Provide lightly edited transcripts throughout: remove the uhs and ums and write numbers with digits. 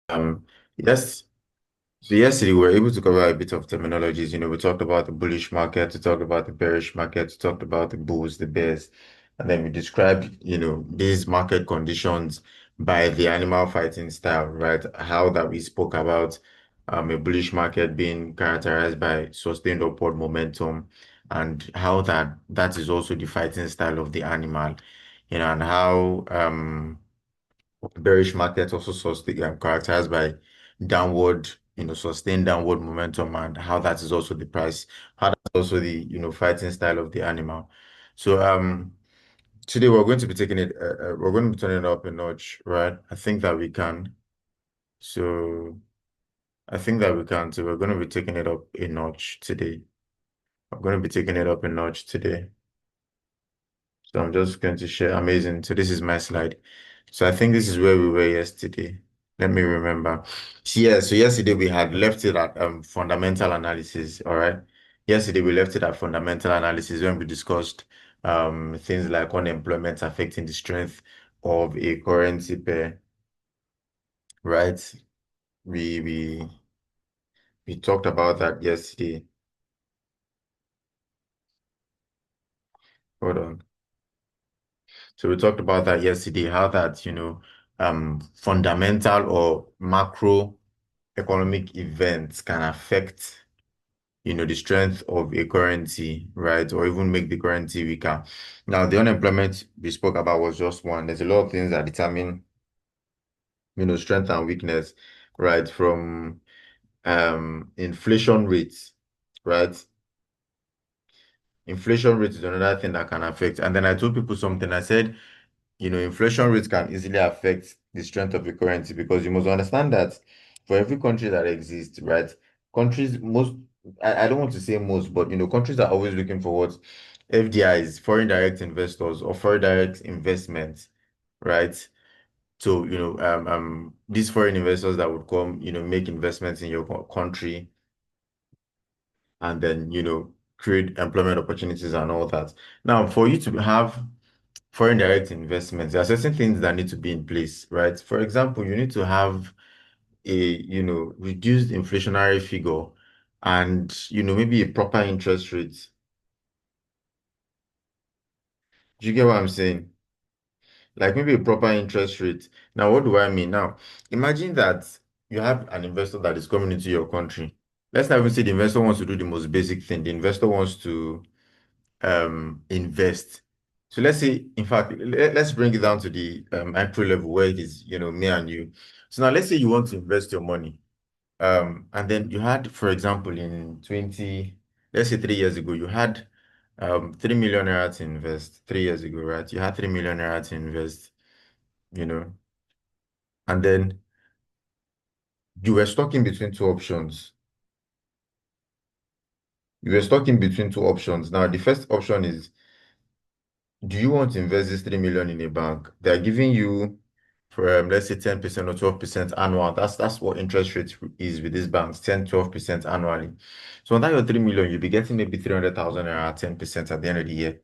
Um, yes, so yesterday we were able to cover a bit of terminologies. We talked about the bullish market, we talked about the bearish market, we talked about the bulls, the bears, and then we described, these market conditions by the animal fighting style, right? How that we spoke about a bullish market being characterized by sustained upward momentum, and how that is also the fighting style of the animal, and how bearish market also characterized by downward, sustained downward momentum, and how that is also the price, how that's also the, fighting style of the animal. So today we're going to be we're going to be turning it up a notch, right? I think that we can. So I think that we can. So we're going to be taking it up a notch today. I'm going to be taking it up a notch today. So I'm just going to share. Amazing. So this is my slide. So I think this is where we were yesterday. Let me remember. Yeah, so yesterday we had left it at fundamental analysis. All right. Yesterday we left it at fundamental analysis when we discussed things like unemployment affecting the strength of a currency pair, right? We we we talked about that yesterday. Hold on. So we talked about that yesterday, how that, fundamental or macro economic events can affect, the strength of a currency, right? Or even make the currency weaker. Now, the unemployment we spoke about was just one. There's a lot of things that determine, strength and weakness, right? From inflation rates, right? Inflation rate is another thing that can affect. And then I told people something. I said, inflation rates can easily affect the strength of the currency, because you must understand that for every country that exists, right? Countries, I don't want to say most, but countries are always looking for what FDIs, foreign direct investors, or foreign direct investments, right? So, these foreign investors that would come, make investments in your country, and then, create employment opportunities and all that. Now, for you to have foreign direct investments, there are certain things that need to be in place, right? For example, you need to have a, reduced inflationary figure, and, maybe a proper interest rate. Do you get what I'm saying? Like maybe a proper interest rate. Now, what do I mean? Now, imagine that you have an investor that is coming into your country. Let's not even say the investor wants to do the most basic thing. The investor wants to invest. So let's say, in fact, let's bring it down to the micro level where it is, me and you. So now let's say you want to invest your money. And then you had, for example, in 20, let's say 3 years ago, you had 3 million naira to invest. 3 years ago, right? You had 3 million naira to invest, you know, and then you were stuck in between two options. You were stuck in between two options. Now, the first option is, do you want to invest this 3 million in a bank? They're giving you, for let's say 10% or 12% annual. That's what interest rate is with these banks, 10, 12% annually. So on that your 3 million, you'll be getting maybe 300,000 naira at 10% at the end of the year,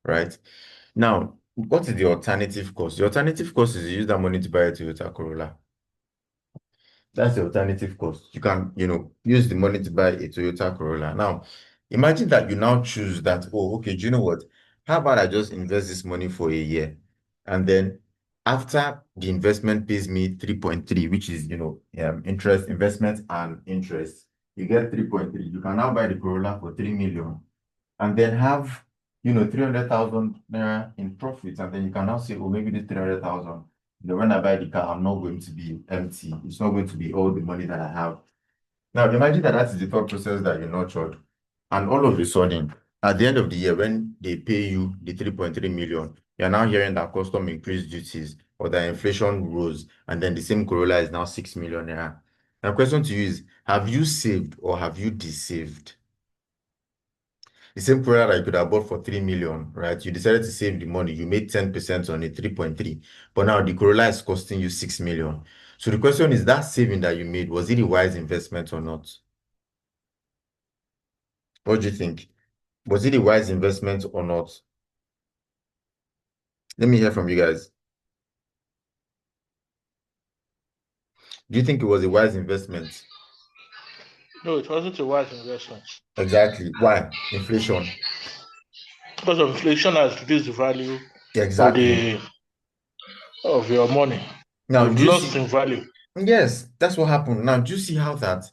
right? Now, what is the alternative cost? The alternative cost is you use that money to buy a Toyota Corolla. That's the alternative cost. You can, use the money to buy a Toyota Corolla. Now, imagine that you now choose that, oh, okay, do you know what? How about I just invest this money for a year? And then after the investment pays me 3.3, which is, interest, investment and interest, you get 3.3. You can now buy the Corolla for 3 million, and then have, 300,000 naira in profit. And then you can now say, oh, maybe this 300,000, when I buy the car, I'm not going to be empty. It's not going to be all the money that I have. Now, imagine that that is the thought process that you nurtured. And all of a sudden, at the end of the year, when they pay you the 3.3 million, you're now hearing that custom increased duties or that inflation rose, and then the same Corolla is now 6 million naira. My question to you is, have you saved or have you deceived? The same product that you could have bought for 3 million, right? You decided to save the money. You made 10% on it, 3.3. But now the Corolla is costing you 6 million. So the question is, that saving that you made, was it a wise investment or not? What do you think? Was it a wise investment or not? Let me hear from you guys. Do you think it was a wise investment? No, it wasn't a wise investment Exactly. Why? Inflation. because of inflation has reduced the value of Exactly. the of your money. Now, You've do you lost see? in value. Yes, that's what happened. Now, do you see how that,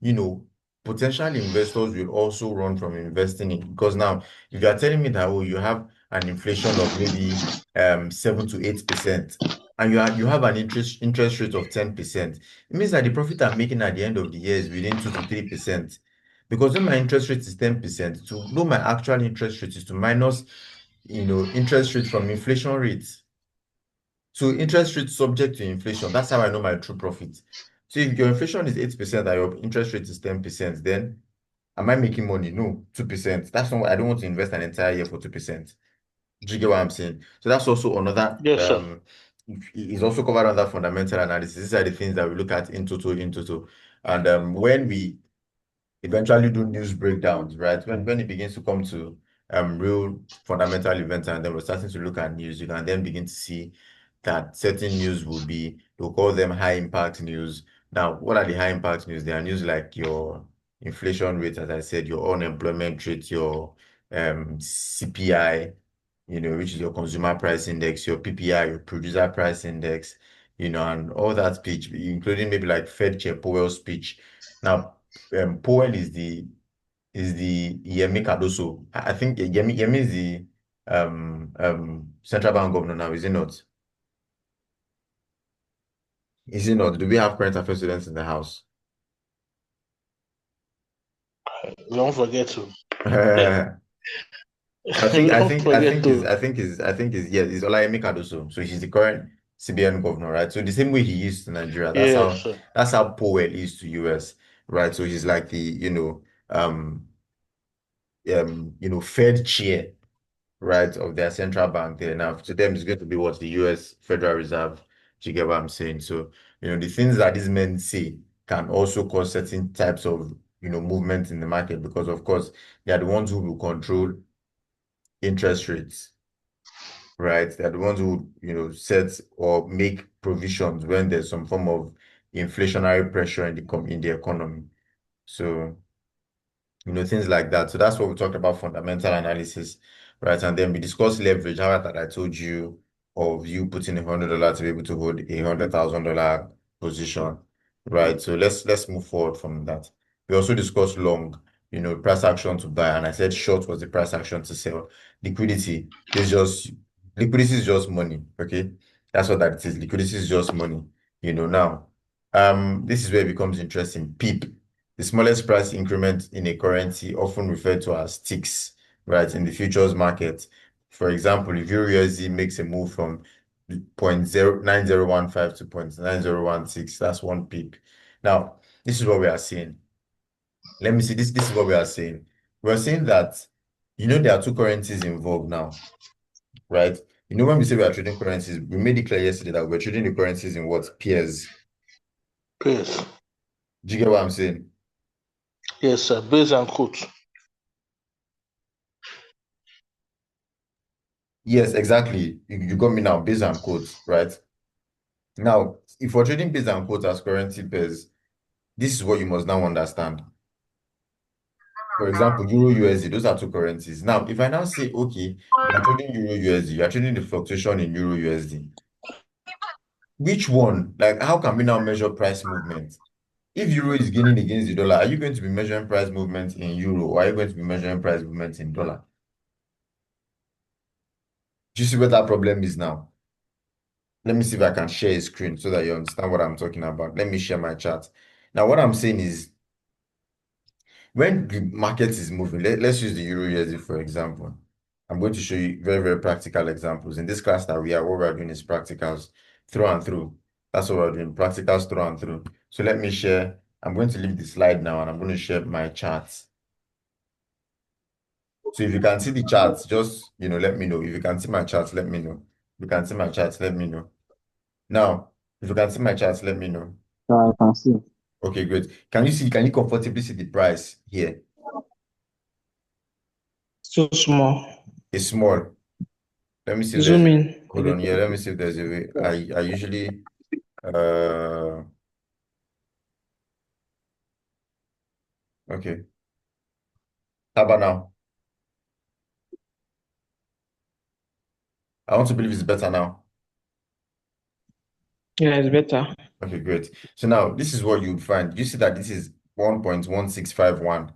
you know, potential investors will also run from investing in? Because now, if you are telling me that, oh, you have an inflation of maybe 7 to 8%, and you have an interest rate of 10%, it means that the profit I'm making at the end of the year is within 2 to 3%. Because when my interest rate is 10%, to know my actual interest rate is to minus, interest rate from inflation rates. So interest rate subject to inflation. That's how I know my true profit. So if your inflation is 8% and your interest rate is 10%, then am I making money? No, 2%. That's not, I don't want to invest an entire year for 2%. Do you get what I'm saying? So that's also another Yes, sir. is also covered under fundamental analysis. These are the things that we look at in total. And when we eventually do news breakdowns, right? When it begins to come to real fundamental events, and then we're starting to look at news, you can then begin to see that certain news will be, they'll call them high impact news. Now, what are the high impact news? They are news like your inflation rate, as I said, your unemployment rate, your CPI, which is your consumer price index, your PPI, your producer price index, and all that speech, including maybe like Fed Chair Powell's speech. Now, Powell is the Yemi Cardoso. I think Yemi is the central bank governor now, is he not? Is he not? Do we have current affairs students in the house? Don't forget to. I think I Don't think I forget think is to. I think is I think is yeah, it's Olayemi Cardoso. So he's the current CBN governor, right? So the same way he is to Nigeria, that's Yes, how sir. that's how Powell is to US, right? So he's like the Fed chair, right, of their central bank there. Now, to them, it's going to be what the US Federal Reserve. Do you get what I'm saying? So, the things that these men say can also cause certain types of, movement in the market because, of course, they are the ones who will control interest rates, right? They're the ones who, set or make provisions when there's some form of inflationary pressure in the economy. So, things like that. So that's what we talked about fundamental analysis, right? And then we discussed leverage, how that I told you of you putting $100 to be able to hold $100,000 position, right? So let's move forward from that. We also discussed long, price action to buy, and I said short was the price action to sell. Liquidity is just liquidity is just money, okay? That's what that is. Liquidity is just money, now. This is where it becomes interesting. PEEP, the smallest price increment in a currency, often referred to as ticks, right, in the futures market. For example, if Euro USD makes a move from 0.9015 to 0.9016, that's one pip. Now, this is what we are seeing. Let me see. This is what we are saying. We're saying that, there are two currencies involved now, right? When we say we are trading currencies, we made it clear yesterday that we're trading the currencies in what? Pairs. Yes. Do you get what I'm saying? Yes, sir. Base and quote. Yes, exactly. You got me now, based on quotes, right? Now, if we're trading based on quotes as currency pairs, this is what you must now understand. For example, Euro USD, those are two currencies. Now, if I now say, okay, you are trading Euro USD, you are trading the fluctuation in Euro USD, which one? Like, how can we now measure price movement? If Euro is gaining against the dollar, are you going to be measuring price movement in Euro or are you going to be measuring price movement in dollar? Do you see what that problem is now? Let me see if I can share a screen so that you understand what I'm talking about. Let me share my chart. Now, what I'm saying is when the market is moving, let's use the Euro USD for example. I'm going to show you very, very practical examples. In this class that what we're doing is practicals through and through. That's what we're doing, practicals through and through. So let me share. I'm going to leave the slide now and I'm going to share my charts. So if you can see the charts, just, let me know. If you can see my charts, let me know. If you can see my charts, let me know. Now, if you can see my charts, let me know. I can see. Okay, great. Can you comfortably see the price here? So small. It's small. Let me see if there's Zoom a, in a hold on. Yeah, little let me bit. see if there's a way. I usually, uh, Okay. How about now? I want to believe it's better now. Yeah, it's better. Okay, great. So now this is what you'd find. You see that this is 1.1651,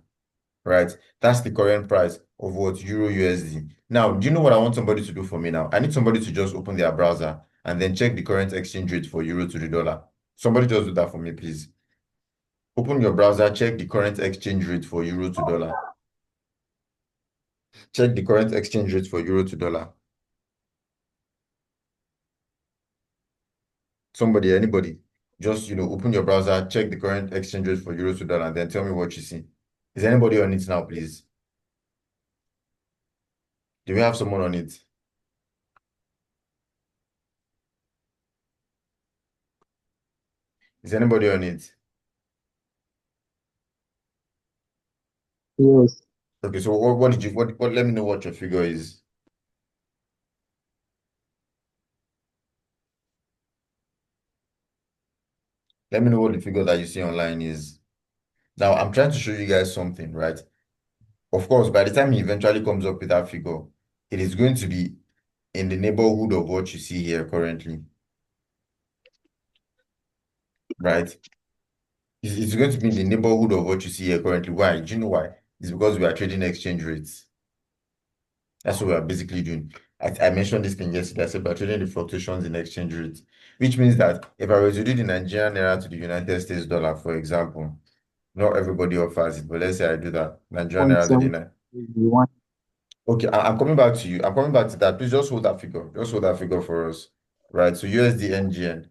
right? That's the current price of what Euro USD. Now, do you know what I want somebody to do for me now? I need somebody to just open their browser and then check the current exchange rate for Euro to the dollar. Somebody just do that for me, please. Open your browser, check the current exchange rate for Euro to dollar. Check the current exchange rate for Euro to dollar. Somebody, anybody, just open your browser, check the current exchange rate for Euro to dollar, and then tell me what you see. Is anybody on it now, please? Do we have someone on it? Is anybody on it? Yes. Okay, so what did you what let me know what your figure is. Let me know what the figure that you see online is. Now I'm trying to show you guys something, right? Of course, by the time he eventually comes up with that figure, it is going to be in the neighborhood of what you see here currently, right? It's going to be in the neighborhood of what you see here currently. Why? Do you know why? It's because we are trading exchange rates. That's what we are basically doing. I mentioned this thing yesterday. I said we're trading the fluctuations in exchange rates, which means that if I were to do the Nigerian naira to the United States dollar, for example, not everybody offers it, but let's say I do that. Nigerian Point naira to the seven one. Okay, I'm coming back to you. I'm coming back to that. Please just hold that figure. Just hold that figure for us. Right. So USD NGN.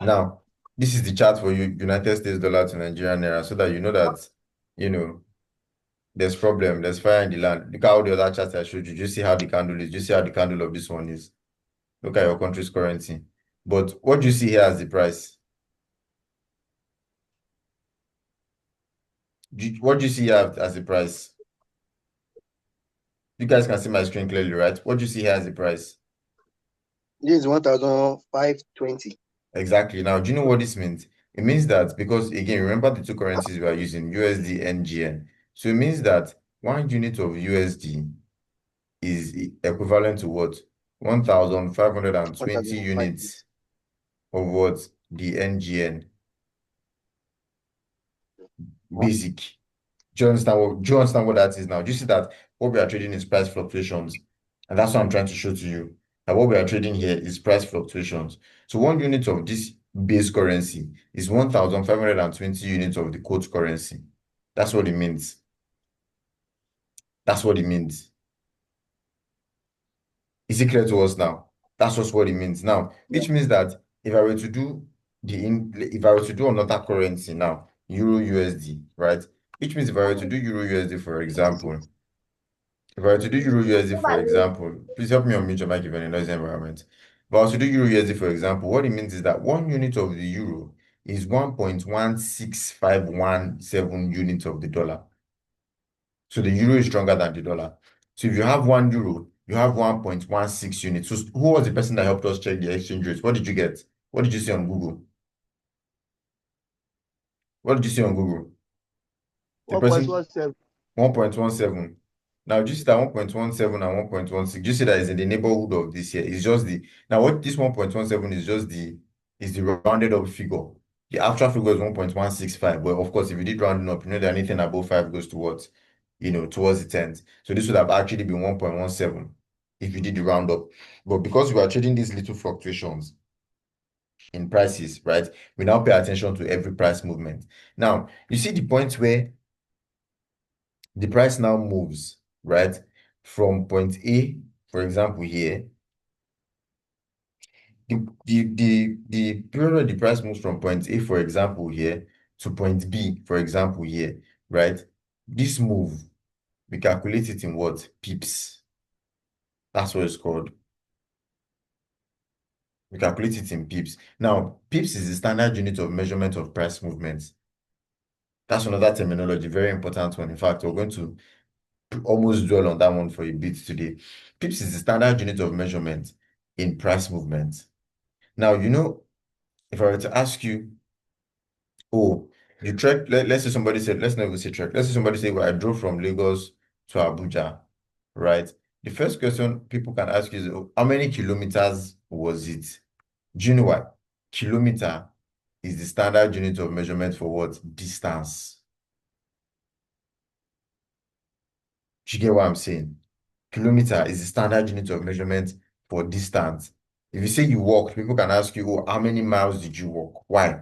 Now, this is the chart for you, United States dollar to Nigerian naira, so that you know that, you know, there's problem, there's fire in the land. Look at all the other charts I showed you. Do you see how the candle is? Do you see how the candle of this one is? Look at your country's currency. But what do you see here as the price? What do you see here as the price? You guys can see my screen clearly, right? What do you see here as the price? This is 1,520. Exactly. Now, do you know what this means? It means that because, again, remember the two currencies we are using, USD and GN. So it means that 1 unit of USD is equivalent to what? 1,520 1,520. units of what? The NGN. Basic. Do you understand what that is now? Do you see that what we are trading is price fluctuations? And that's what I'm trying to show to you. That what we are trading here is price fluctuations. So 1 unit of this base currency is 1,520 units of the quote currency. That's what it means. That's what it means. Is it clear to us now? That's just what it means now, Yeah. which means that if I were to do if I were to do another currency now, Euro USD, right? Which means if I were to do Euro USD, for example, if I were to do Euro USD, for example, please help me unmute your mic if you're in a noisy environment. If I was to do Euro USD, for example, what it means is that 1 unit of the euro is 1.16517 units of the dollar. So the euro is stronger than the dollar. So if you have €1, you have 1.16 units. So who was the person that helped us check the exchange rate? What did you get? What did you see on Google? What did you see on Google? The person 1.17. 1.17. Now, do you see that 1.17 and 1.16? Do you see that is in the neighborhood of this here? It's just the now what this 1.17 is just the rounded up figure. The actual figure is 1.165. But of course, if you did rounding up, you know that anything above 5 goes towards, towards the tens. So this would have actually been 1.17 if you did the round up. But because we are trading these little fluctuations in prices, right? We now pay attention to every price movement. Now, you see the point where the price now moves, right? From point A, for example, here, the period where the price moves from point A, for example, here, to point B, for example, here, right? This move, we calculate it in what? Pips. That's what it's called. We calculate it in pips. Now, pips is the standard unit of measurement of price movements. That's another terminology, very important one. In fact, we're going to almost dwell on that one for a bit today. Pips is the standard unit of measurement in price movement. Now, if I were to ask you, oh, You trek, let's say somebody said, let's not even say trek. Let's say somebody say, well, I drove from Lagos to Abuja, right? The first question people can ask you is, oh, how many kilometers was it? Do you know what? Kilometer is the standard unit of measurement for what? Distance. Do you get what I'm saying? Kilometer is the standard unit of measurement for distance. If you say you walk, people can ask you, oh, how many miles did you walk? Why?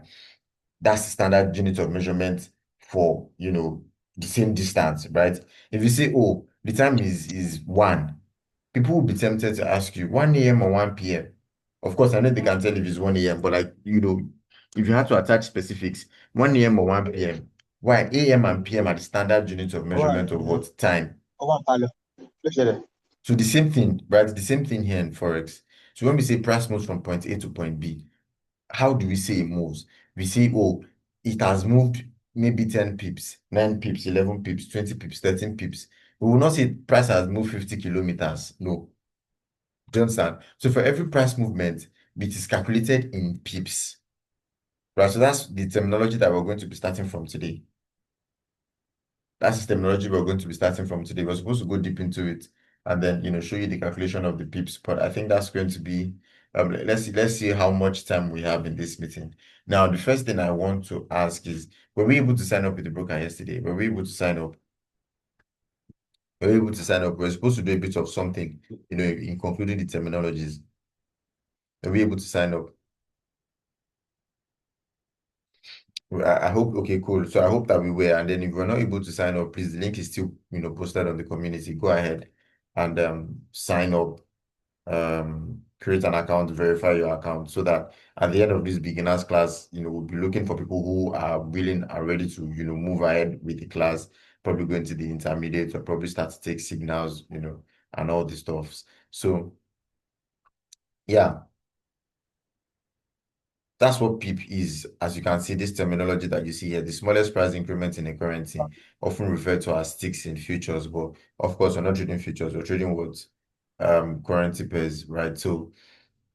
That's the standard unit of measurement for, the same distance, right? If you say, oh, the time is 1, people will be tempted to ask you 1 a.m. or 1 p.m. Of course, I know they can tell if it's 1 a.m., but like, if you have to attach specifics, 1 a.m. or 1 p.m. Why? A.m. and p.m. are the standard units of measurement of what? Time. So the same thing, right? The same thing here in Forex. So when we say price moves from point A to point B, how do we say it moves? We say, oh, it has moved maybe 10 pips, 9 pips, 11 pips, 20 pips, 13 pips. We will not say price has moved 50 kilometers. No. Do you understand? So for every price movement, it is calculated in pips. Right? So that's the terminology that we're going to be starting from today. That's the terminology we're going to be starting from today. We're supposed to go deep into it and then, show you the calculation of the pips. But I think that's going to be, let's see how much time we have in this meeting. Now, the first thing I want to ask is, were we able to sign up with the broker yesterday? Were we able to sign up? Were we able to sign up? We're supposed to do a bit of something, in concluding the terminologies. Were we able to sign up? Well, I hope, okay, cool. So I hope that we were. And then if we're not able to sign up, please, the link is still, posted on the community. Go ahead and sign up, create an account, verify your account so that at the end of this beginners class, we'll be looking for people who are willing and ready to, move ahead with the class, probably going to the intermediate or probably start to take signals, and all the stuffs. So yeah. That's what PEEP is. As you can see, this terminology that you see here, the smallest price increment in a currency, often referred to as ticks in futures. But of course, we're not trading futures, we're trading what currency pairs, right? So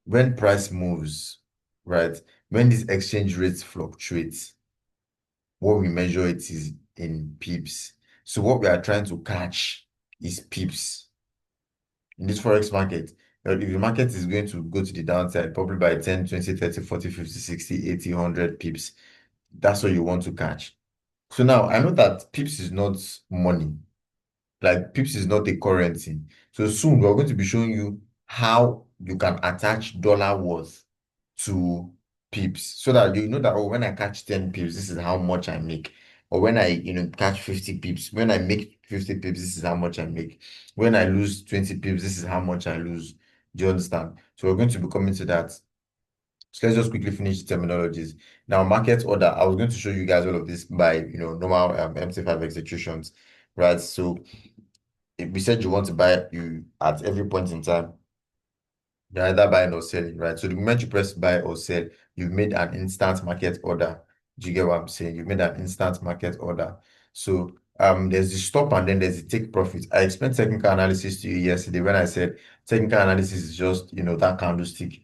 when price moves, right, when these exchange rates fluctuate, what we measure it is in pips. So what we are trying to catch is pips in this forex market. If the market is going to go to the downside, probably by 10, 20, 30, 40, 50, 60, 80, 100 pips, that's what you want to catch. So now I know that pips is not money. Like pips is not a currency. So soon we're going to be showing you how you can attach dollar worth to pips so that you know that, oh, when I catch 10 pips, this is how much I make. Or when I, catch 50 pips, when I make 50 pips, this is how much I make. When I lose 20 pips, this is how much I lose. Do you understand? So we're going to be coming to that. So let's just quickly finish the terminologies. Now, market order, I was going to show you guys all of this by, normal MT5 executions, right? So if we said you want to buy you at every point in time, you're either buying or selling, right? So the moment you press buy or sell, you've made an instant market order. Do you get what I'm saying? You've made an instant market order. So there's the stop and then there's the take profit. I explained technical analysis to you yesterday when I said technical analysis is just, that candlestick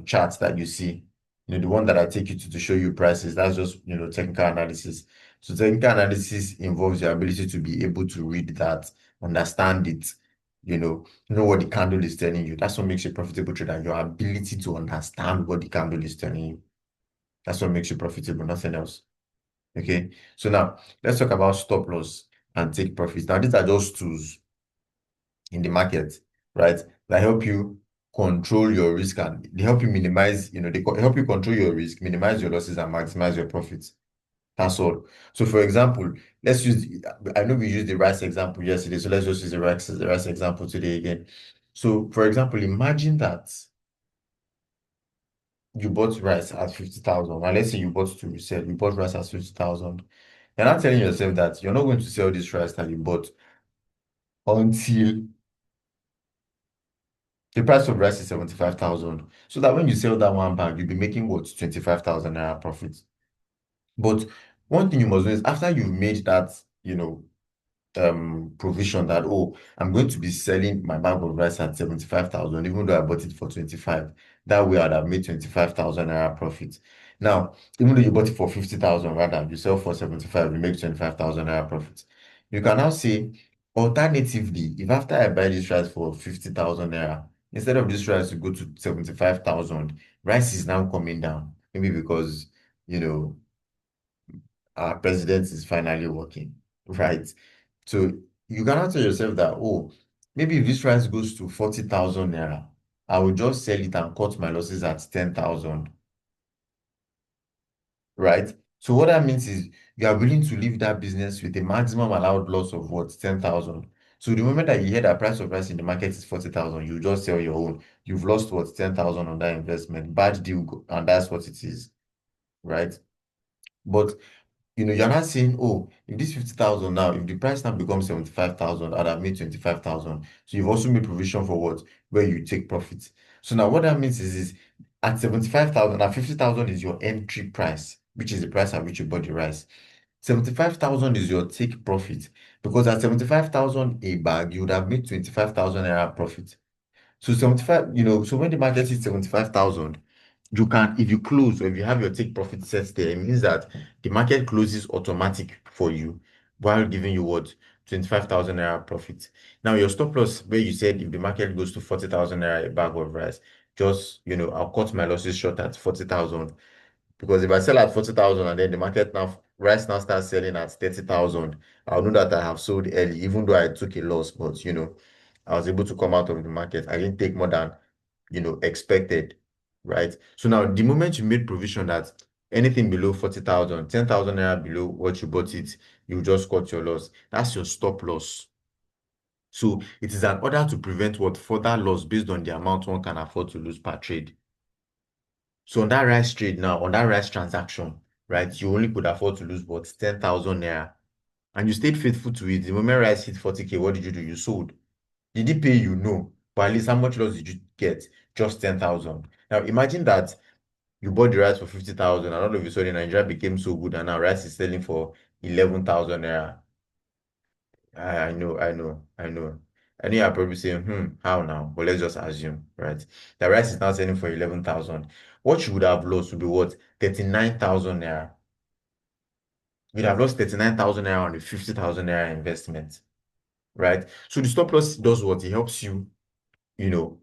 charts that you see, the one that I take you to show you prices, that's just, technical analysis. So technical analysis involves your ability to be able to read that, understand it, know what the candle is telling you. That's what makes you a profitable trader, your ability to understand what the candle is telling you. That's what makes you profitable, nothing else. Okay, so now let's talk about stop loss and take profits. Now, these are just tools in the market, right? That help you control your risk and they help you minimize, help you control your risk, minimize your losses, and maximize your profits. That's all. So, for example, let's use, I know we used the rice example yesterday, so let's just use the rice example today again. So, for example, imagine that you bought rice at 50,000. Now, let's say you bought to resell, you bought rice at 50,000. You're not telling yourself that you're not going to sell this rice that you bought until the price of rice is 75,000. So that when you sell that one bag, you'll be making what? 25,000 naira profit. But one thing you must know is after you've made that, provision that, oh, I'm going to be selling my bag of rice at 75,000, even though I bought it for 25. That way I'd have made 25,000 naira profit. Now, even though you bought it for 50,000, rather, you sell for 75, you make 25,000 naira profit. You can now say, alternatively, if after I buy this rice for 50,000 naira, instead of this rice to go to 75,000, rice is now coming down. Maybe because, you know, our president is finally working, right? So you cannot tell yourself that, oh, maybe if this rice goes to 40,000 naira, I will just sell it and cut my losses at 10,000, right? So what that means is you are willing to leave that business with a maximum allowed loss of what? 10,000. So the moment that you hear that price of rice in the market is 40,000, you just sell your own. You've lost what? 10,000 on that investment. Bad deal, and that's what it is, right? But you're not saying, oh, if this 50,000 now, if the price now becomes 75,000, I'd have made 25,000. So you've also made provision for what? Where you take profit. So now what that means is at 75,000, at 50,000 is your entry price, which is the price at which you bought the rice. 75,000 is your take profit because at 75,000 a bag, you would have made 25,000 naira profit. So 75, so when the market is 75,000, you can, if you close or if you have your take profit set there, it means that the market closes automatic for you while giving you what? 25,000 naira profit. Now, your stop loss, where you said if the market goes to 40,000 naira a bag of rice, just, I'll cut my losses short at 40,000. Because if I sell at 40,000 and then the market now, rice now starts selling at 30,000, I'll know that I have sold early, even though I took a loss, but I was able to come out of the market. I didn't take more than, expected, right? So now the moment you made provision that anything below 40,000, 10,000 naira below what you bought it, you just cut your loss. That's your stop loss. So it is an order to prevent what further loss based on the amount one can afford to lose per trade. So on that rice trade now, on that rice transaction, right, you only could afford to lose what 10,000 naira. And you stayed faithful to it. The moment rice hit 40K, what did you do? You sold. Did it pay you? No. But at least how much loss did you get? Just 10,000. Now imagine that you bought the rice for 50,000 and all of a sudden Nigeria became so good and now rice is selling for 11,000 naira. I know, I know, I know. I know you're probably saying, how now? But let's just assume, right? The rice is now selling for 11,000. What you would have lost would be what? 39,000 naira. You'd have lost 39,000 naira on a 50,000 naira investment, right? So the stop loss does what? It helps you, you know,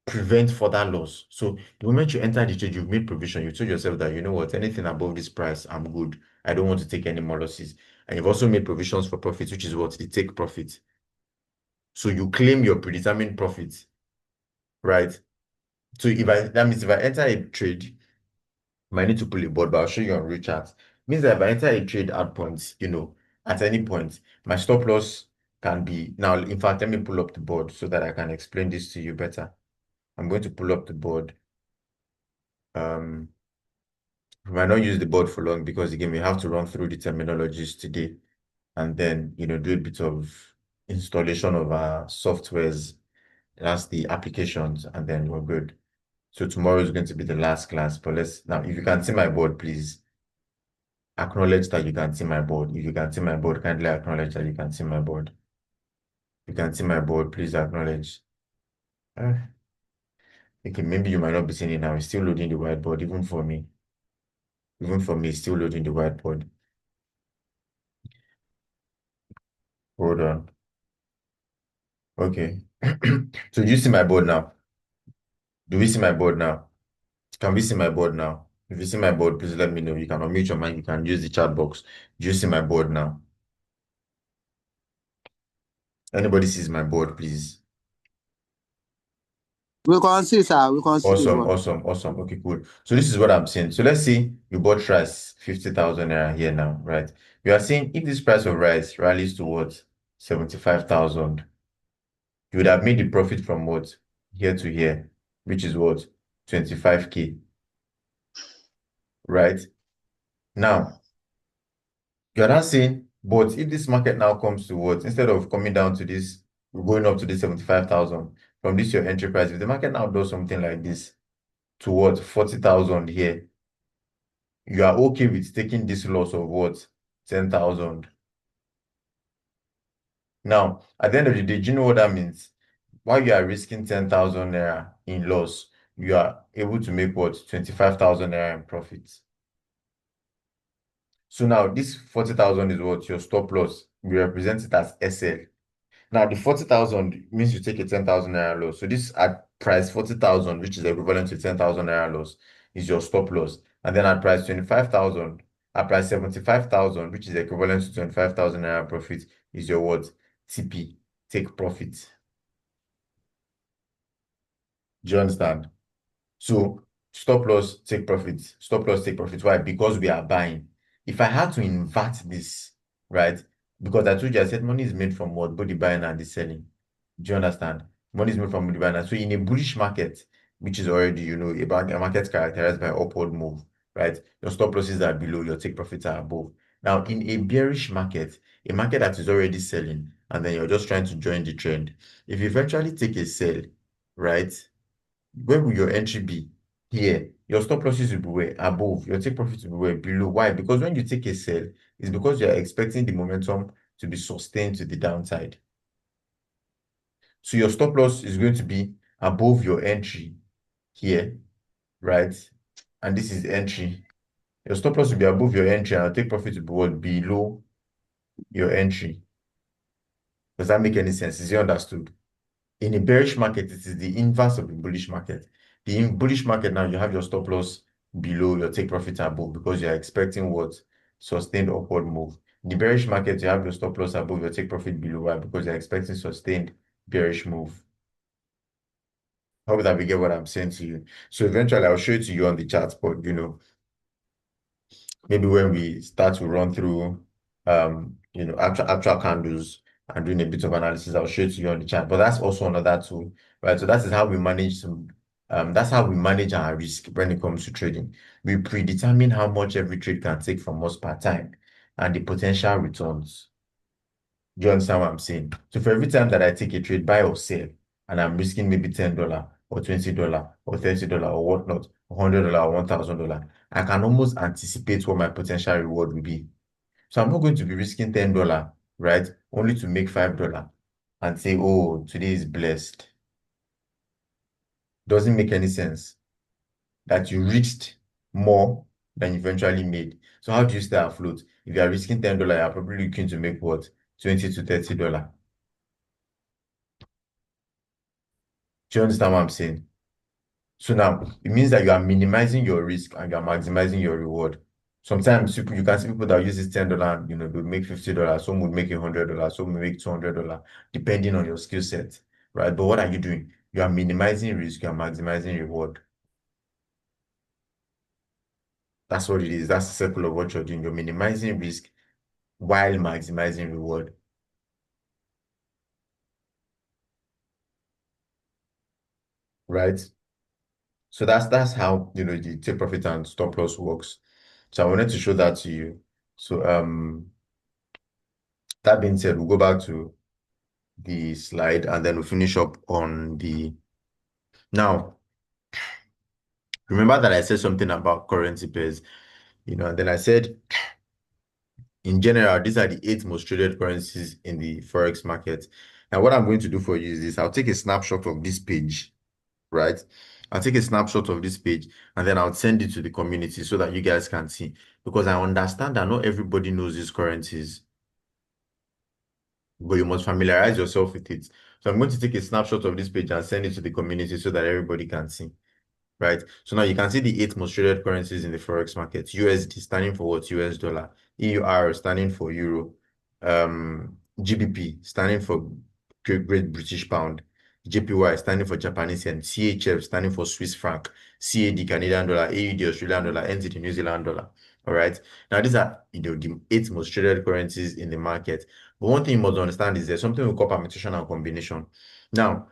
prevent further loss. So the moment you enter the trade, you've made provision. You told yourself that, you know what, anything above this price, I'm good. I don't want to take any more losses. And you've also made provisions for profits, which is what? The take profit. So you claim your predetermined profit, right? So that means if I enter a trade, I might need to pull a board, but I'll show you on real chart. Means that if I enter a trade at points, at any point, my stop loss can be now. In fact, let me pull up the board so that I can explain this to you better. I'm going to pull up the board. We might not use the board for long because again, we have to run through the terminologies today and then, do a bit of installation of our softwares. That's the applications, and then we're good. So tomorrow is going to be the last class, but now, if you can see my board, please acknowledge that you can see my board. If you can see my board, kindly acknowledge that you can see my board. If you can see my board, please acknowledge. Okay, maybe you might not be seeing it now. It's still loading the whiteboard, even for me. Even for me, it's still loading the whiteboard. Hold on. Okay. So do you see my board now? Do we see my board now? Can we see my board now? If you see my board, please let me know. You can unmute your mic. You can use the chat box. Do you see my board now? Anybody sees my board, please? We can see, sir. We can see the Awesome, board. awesome, awesome. Okay, cool. So this is what I'm saying. So let's say you bought rice 50,000 naira here now, right? You are saying if this price of rice rallies towards 75,000, you would have made the profit from what? Here to here, which is what? 25K, right? Now, you're not saying, but if this market now comes to what? Instead of coming down to this, going up to this 75,000, from this your entry price, if the market now does something like this to what? 40,000 here, you are okay with taking this loss of what? 10,000. Now, at the end of the day, do you know what that means? While you are risking 10,000 naira in loss, you are able to make what? 25,000 naira in profit. So now this 40,000 is what? Your stop loss. We represent it as SL. Now the 40,000 means you take a 10,000 naira loss. So this at price 40,000, which is equivalent to 10,000 naira loss, is your stop loss. And then at price 25,000, at price 75,000, which is equivalent to 25,000 naira profit, is your what? TP, take profit. Do you understand? So stop loss, take profit. Stop loss, take profit. Why? Because we are buying. If I had to invert this, right? Because I told you, I said money is made from what? Both the buying and the selling. Do you understand? Money is made from the buying. So in a bullish market, which is already, a market characterized by upward move, right? Your stop losses are below, your take profits are above. Now, in a bearish market, a market that is already selling, and then you're just trying to join the trend, if you eventually take a sell, right? Where will your entry be? Here. Your stop losses will be where? Above. Your take profit will be where? Below. Why? Because when you take a sell, it's because you are expecting the momentum to be sustained to the downside. So your stop loss is going to be above your entry here, right? And this is entry. Your stop loss will be above your entry and your take profit will be what? Below your entry. Does that make any sense? Is it understood? In a bearish market, it is the inverse of the bullish market. Bullish market now, you have your stop loss below, your take profit above because you're expecting what? Sustained upward move. In the bearish market, you have your stop loss above, your take profit below. Why? Because you're expecting sustained bearish move. Hope that we get what I'm saying to you. So eventually I'll show it to you on the chart, but maybe when we start to run through actual candles and doing a bit of analysis, I'll show it to you on the chart. But that's also another tool, right? So that is how we manage that's how we manage our risk when it comes to trading. We predetermine how much every trade can take from us per time and the potential returns. Do you understand what I'm saying? So for every time that I take a trade, buy or sell, and I'm risking maybe $10 or $20 or $30 or whatnot, $100 or $1,000, I can almost anticipate what my potential reward will be. So I'm not going to be risking $10, right? Only to make $5 and say, oh, today is blessed. Doesn't make any sense that you reached more than you eventually made. So how do you stay afloat? If you are risking $10, you're probably looking to make what? $20 to $30. Do you understand what I'm saying? So now it means that you are minimizing your risk and you are maximizing your reward. Sometimes you can see people that use this $10, they'll make $50, some would make $100, some will make $200, depending on your skill set, right? But what are you doing? You are minimizing risk, you are maximizing reward. That's what it is. That's the circle of what you're doing. You're minimizing risk while maximizing reward, right? So that's how the take profit and stop loss works. So I wanted to show that to you. So that being said, we'll go back to the slide and then we'll finish up on the now. Remember that I said something about currency pairs, and then I said in general, these are the 8 most traded currencies in the Forex market. Now, what I'm going to do for you is this. I'll take a snapshot of this page, right? I'll take a snapshot of this page and then I'll send it to the community so that you guys can see. Because I understand that not everybody knows these currencies, but you must familiarize yourself with it. So I'm going to take a snapshot of this page and send it to the community so that everybody can see. Right? So now you can see the 8 most traded currencies in the Forex market. USD standing for what? US dollar. EUR standing for euro. GBP standing for Great British Pound. JPY standing for Japanese yen. CHF standing for Swiss franc. CAD Canadian dollar. AUD Australian dollar. NZD New Zealand dollar. All right. Now these are the 8 most traded currencies in the market. But one thing you must understand is there's something we call permutation and combination. Now,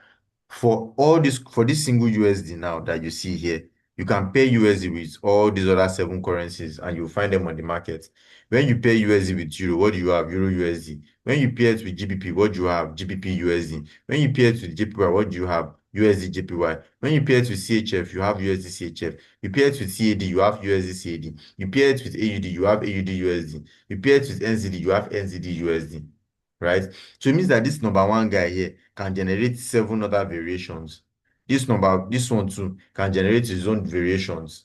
for this single USD now that you see here, you can pay USD with all these other 7 currencies and you'll find them on the market. When you pay USD with euro, what do you have? Euro USD. When you pay it with GBP, what do you have? GBP USD. When you pay it with JPY, what do you have? USD JPY. When you pay it with CHF, you have USD CHF. You pay it with CAD, you have USD CAD. You pay it with AUD, you have AUD USD. You pay it with NZD, you have NZD USD. Right? So it means that this number one guy here can generate 7 other variations. This one too can generate its own variations.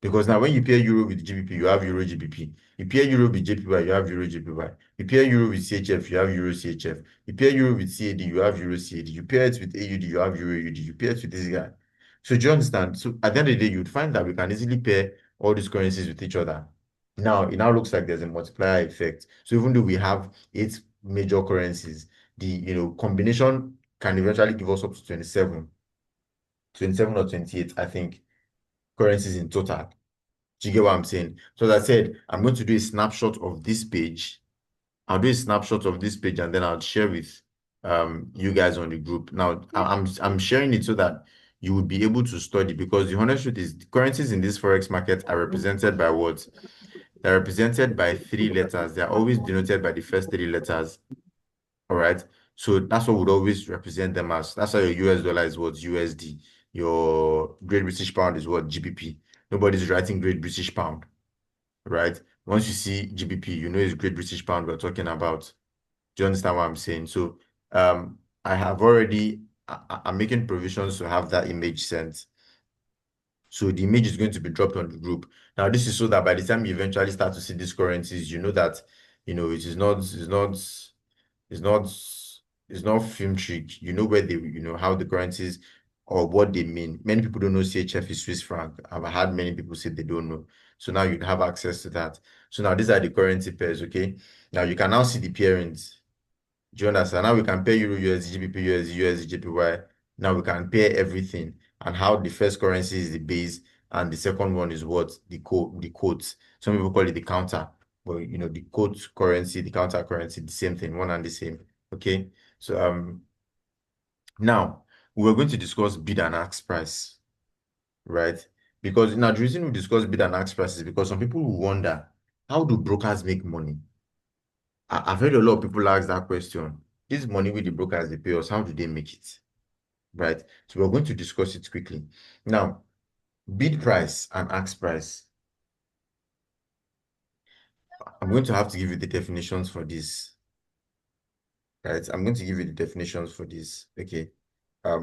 Because now when you pair euro with GBP, you have euro GBP. You pair euro with JPY, you have euro JPY. You pair euro with CHF, you have euro CHF. You pair euro with CAD, you have euro CAD. You pair it with AUD, you have euro AUD. You pair it with this guy. So do you understand? So at the end of the day, you'd find that we can easily pair all these currencies with each other. Now, it now looks like there's a multiplier effect. So even though we have 8 major currencies, the combination can eventually give us up to 27 or 28, I think, currencies in total. Do you get what I'm saying? So as I said, I'm going to do a snapshot of this page. I'll do a snapshot of this page and then I'll share with you guys on the group. Now, I'm sharing it so that you would be able to study, because the honest truth is the currencies in this Forex market are represented by what? They're represented by 3 letters. They're always denoted by the first 3 letters. All right. So that's what would always represent them as. That's why your US dollar is what? USD. Your Great British Pound is what? GBP. Nobody's writing Great British Pound, right? Once you see GBP, you know it's Great British Pound we're talking about. Do you understand what I'm saying? So I have already, I'm making provisions to have that image sent. So the image is going to be dropped on the group. Now, this is so that by the time you eventually start to see these currencies, you know that, it is not, it's not it's not film trick. You know where they, how the currencies or what they mean. Many people don't know CHF is Swiss franc. I've had many people say they don't know. So now you'd have access to that. So now these are the currency pairs, okay? Now you can now see the pairings. Do you understand? Now we can pair Euro, USD, GBP, USD, USD, JPY. Now we can pair everything, and how the first currency is the base and the second one is what? The quotes. Some people call it the counter, but the quote currency, the counter currency, the same thing, one and the same. Okay. So now we're going to discuss bid and ask price, right? Because now the reason we discuss bid and ask price is because some people will wonder, how do brokers make money? I've heard a lot of people ask that question. This money with the brokers they pay us, how do they make it? Right? So we're going to discuss it quickly. Now, bid price and ask price. I'm going to have to give you the definitions for this. Right? I'm going to give you the definitions for this. Okay. We're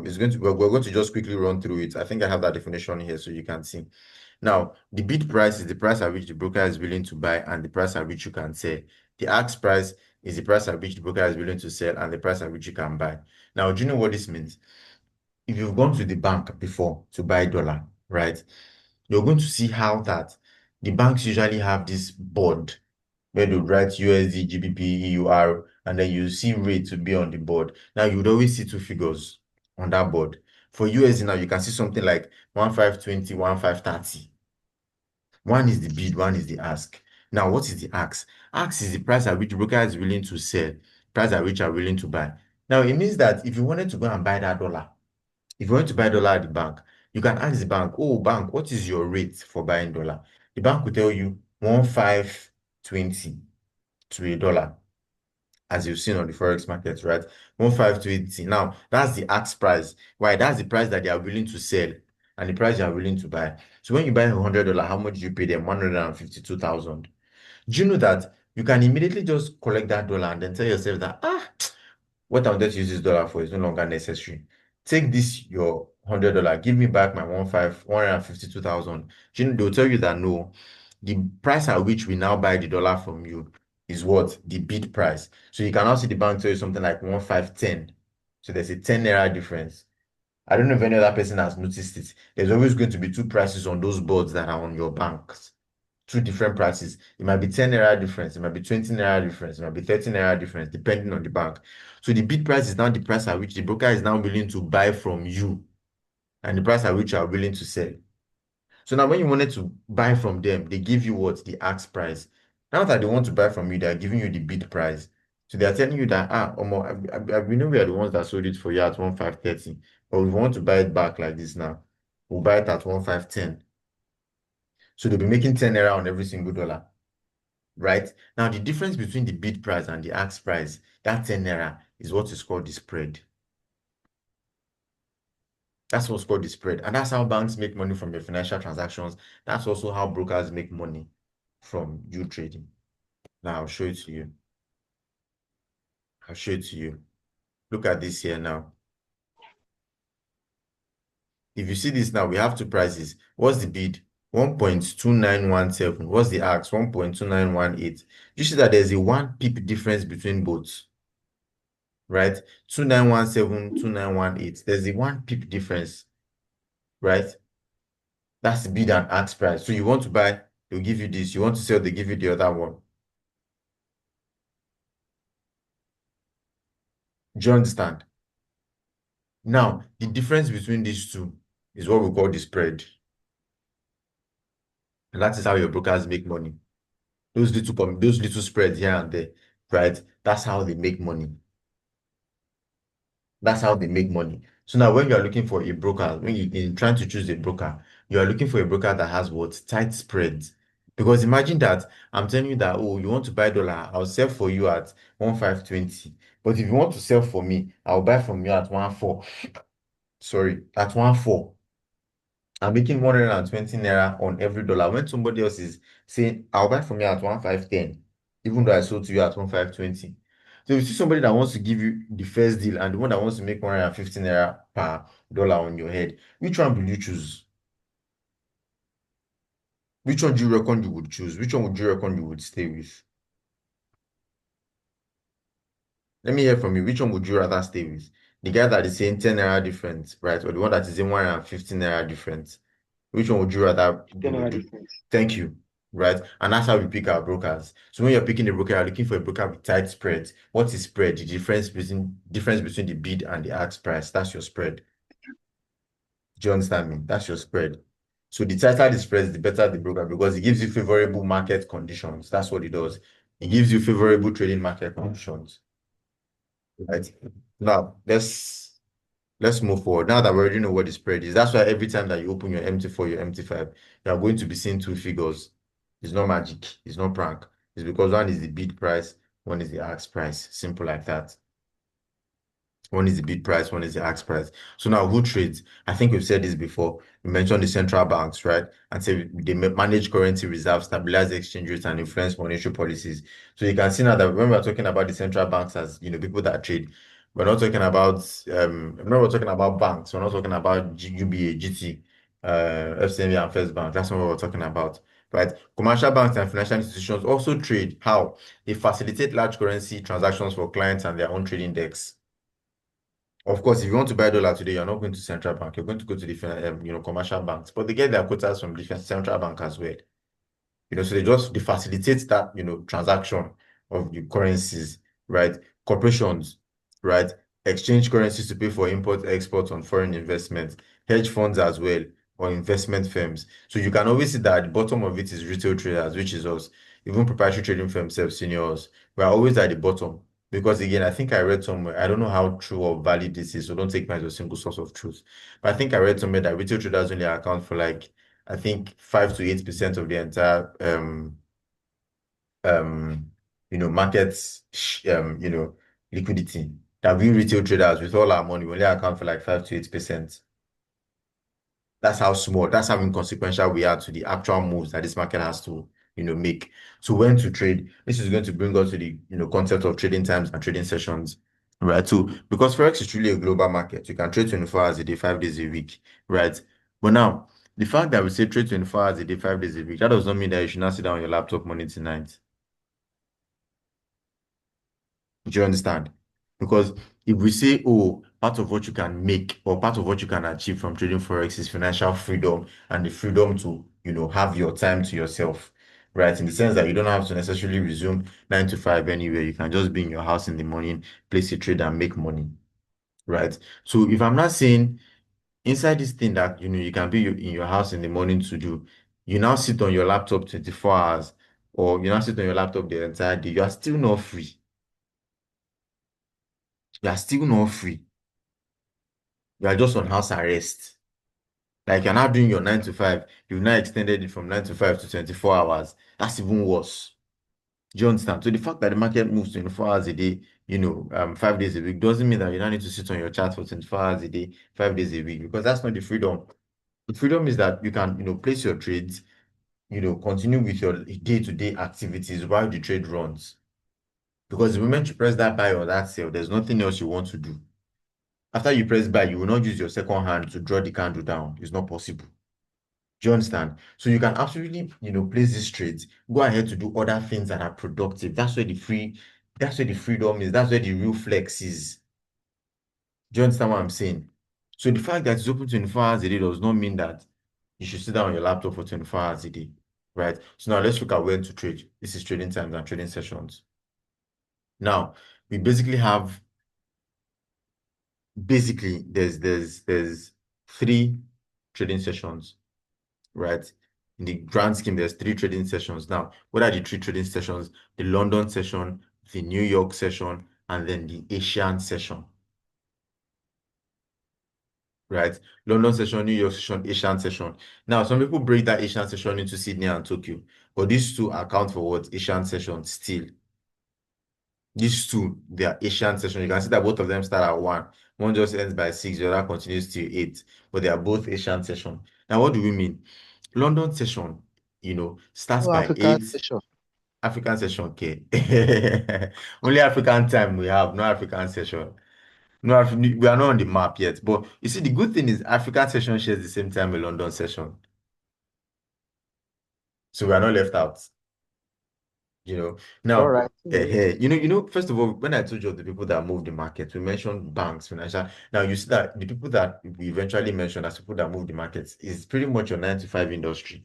going to just quickly run through it. I think I have that definition here so you can see. Now, the bid price is the price at which the broker is willing to buy and the price at which you can sell. The ask price is the price at which the broker is willing to sell and the price at which you can buy. Now, do you know what this means? If you've gone to the bank before to buy dollar, right, you're going to see how that the banks usually have this board where they write USD, GBP, EUR, and then you see rate to be on the board. Now, you would always see two figures on that board. For USD now, you can see something like 1520, 1530. One is the bid, one is the ask. Now, what is the ask? Ask is the price at which the broker is willing to sell, price at which you are willing to buy. Now, it means that if you wanted to go and buy that dollar, if you want to buy dollar at the bank, you can ask the bank, oh, bank, what is your rate for buying dollar? The bank will tell you 1520 to a dollar, as you've seen on the Forex market, right? 1520. Now, that's the ask price. Why? That's the price that they are willing to sell and the price you are willing to buy. So when you buy $100, how much do you pay them? 152,000. Do you know that you can immediately just collect that dollar and then tell yourself that, what I'm going to use this dollar for is no longer necessary. Take this, your $100, give me back my 152,000. You know, they'll tell you that no, the price at which we now buy the dollar from you is what? The bid price. So you can now see the bank tell you something like 1510. So there's a 10 naira difference. I don't know if any other person has noticed it. There's always going to be two prices on those boards that are on your banks. Two different prices. It might be 10 naira difference, it might be 20 naira difference, it might be 30 naira difference, depending on the bank. So the bid price is now the price at which the broker is now willing to buy from you and the price at which you are willing to sell. So now when you wanted to buy from them, they give you what? The ask price. Now that they want to buy from you, they are giving you the bid price. So they are telling you that, we know we are the ones that sold it for you at 1530, but we want to buy it back like this now. We'll buy it at 1510. So they'll be making 10 naira on every single dollar. Right? Now, the difference between the bid price and the ask price, that 10 naira, is what is called the spread. That's what's called the spread. And that's how banks make money from your financial transactions. That's also how brokers make money from you trading. Now, I'll show it to you. I'll show it to you. Look at this here now. If you see this now, we have two prices. What's the bid? 1.2917. What's the ask? 1.2918. You see that there's a 1 pip difference between both, right? 2917, 2918. There's a 1 pip difference, right? That's the bid and ask price. So you want to buy, they'll give you this. You want to sell, they give you the other one. Do you understand? Now, the difference between these two is what we call the spread. And that is how your brokers make money. Those little spreads here and there, right? That's how they make money. That's how they make money. So now when you are looking for a broker, when you in trying to choose a broker, you are looking for a broker that has what? Tight spreads. Because imagine that I'm telling you that, oh, you want to buy dollar, I'll sell for you at 1,520. But if you want to sell for me, I'll buy from you at 1,4. Sorry, at 1,4. I'm making 120 naira on every dollar. When somebody else is saying, I'll buy from you at 1,510, even though I sold to you at 1,520. So if you see somebody that wants to give you the first deal and the one that wants to make 150 naira per dollar on your head, which one will you choose? Which one do you reckon you would choose? Which one would you reckon you would stay with? Let me hear from you. Which one would you rather stay with? The guy that is saying 10 naira difference, right? Or the one that is saying 150 naira difference? Which one would you rather, General do? difference. Thank you. Right. And that's how we pick our brokers. So when you're picking a broker, you're looking for a broker with tight spreads. What is spread? The difference between the bid and the ask price. That's your spread. Do you understand me? That's your spread. So the tighter the spreads, the better the broker because it gives you favorable market conditions. That's what it does. It gives you favorable trading market conditions. Right. Now let's move forward. Now that we already know what the spread is, that's why every time that you open your MT4, your MT5, you are going to be seeing two figures. It's not magic. It's not prank. It's because one is the bid price, one is the ask price. Simple like that. One is the bid price, one is the ask price. So now who trades? I think we've said this before. We mentioned the central banks, right? And say they manage currency reserves, stabilize exchange rates, and influence monetary policies. So you can see now that when we're talking about the central banks as people that trade, we're not talking about when we're talking about banks, we're not talking about UBA, GT, FCMB, and First Bank. That's not what we're talking about. Right? Commercial banks and financial institutions also trade. How? They facilitate large currency transactions for clients and their own trading desks. Of course, if you want to buy dollar today, you're not going to central bank. You're going to go to different, commercial banks, but they get their quotas from different central bank as well. So they facilitate that, transaction of the currencies, right? Corporations, right? Exchange currencies to pay for import, exports on foreign investments, hedge funds as well, or investment firms. So you can always see that at the bottom of it is retail traders, which is us. Even proprietary trading firms, seniors, we are always at the bottom. Because again, I think I read somewhere, I don't know how true or valid this is, so don't take me as a single source of truth. But I think I read somewhere that retail traders only account for like I think 5 to 8% of the entire um markets liquidity. That we retail traders with all our money we only account for like 5 to 8%. That's how small, that's how inconsequential we are to the actual moves that this market has to make. So when to trade, this is going to bring us to the concept of trading times and trading sessions. Right. So because Forex is truly a global market, you can trade 24 hours a day, 5 days a week, right? But now the fact that we say trade 24 hours a day, 5 days a week, that does not mean that you should not sit down on your laptop morning to night. Do you understand? Because if we say, oh, part of what you can make or part of what you can achieve from trading Forex is financial freedom and the freedom to, have your time to yourself, right? In the sense that you don't have to necessarily resume 9 to 5 anywhere. You can just be in your house in the morning, place a trade and make money, right? So if I'm not saying inside this thing that, you can be in your house in the morning to do, you now sit on your laptop 24 hours or you now sit on your laptop the entire day, you are still not free. You are still not free. You are just on house arrest. Like you're not doing your 9 to 5, you've now extended it from 9 to 5 to 24 hours. That's even worse. Do you understand? So the fact that the market moves 24 hours a day, 5 days a week, doesn't mean that you don't need to sit on your chat for 24 hours a day, 5 days a week, because that's not the freedom. The freedom is that you can, place your trades, continue with your day-to-day activities while the trade runs. Because the moment you press that buy or that sell, there's nothing else you want to do. After you press buy, you will not use your second hand to draw the candle down. It's not possible. Do you understand? So you can absolutely, place this trade, go ahead to do other things that are productive. That's where the freedom is. That's where the real flex is. Do you understand what I'm saying? So the fact that it's open 24 hours a day does not mean that you should sit down on your laptop for 24 hours a day, right? So now let's look at when to trade. This is trading times and trading sessions. Now, we basically have, there's three trading sessions, right? In the grand scheme, there's three trading sessions. Now, what are the three trading sessions? The London session, the New York session, and then the Asian session, right? London session, New York session, Asian session. Now, some people break that Asian session into Sydney and Tokyo, but these two account for what? Asian session still. These two, they are Asian session. You can see that both of them start at 1. One just ends by 6, the other continues till 8. But they are both Asian session. Now, what do we mean? London session, starts No by African 8. session. African session, okay. Only African time we have, no African session. No, we are not on the map yet. But you see, the good thing is African session shares the same time with London session. So we are not left out. All Now, right. first of all, when I told you of the people that move the market, we mentioned banks, financial. Now you see that the people that we eventually mentioned as people that move the markets is pretty much your 9 to 5 industry.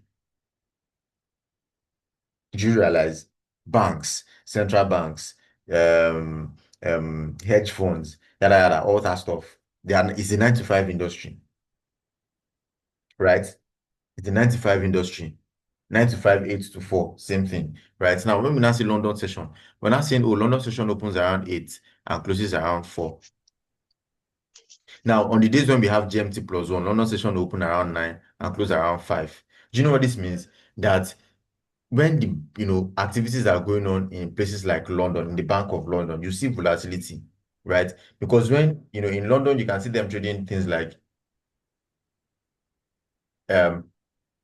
Do you realize banks, central banks, um, hedge funds, yada yada, all that stuff? It's a 9 to 5 industry, right? It's a 9 to 5 industry. 9 to 5, 8 to 4, same thing, right? Now, when we now see London session, we're not saying, oh, London session opens around 8 and closes around 4. Now, on the days when we have GMT plus 1, London session open around 9 and close around 5. Do you know what this means? That when the activities are going on in places like London, in the Bank of London, you see volatility, right? Because when in London, you can see them trading things like um,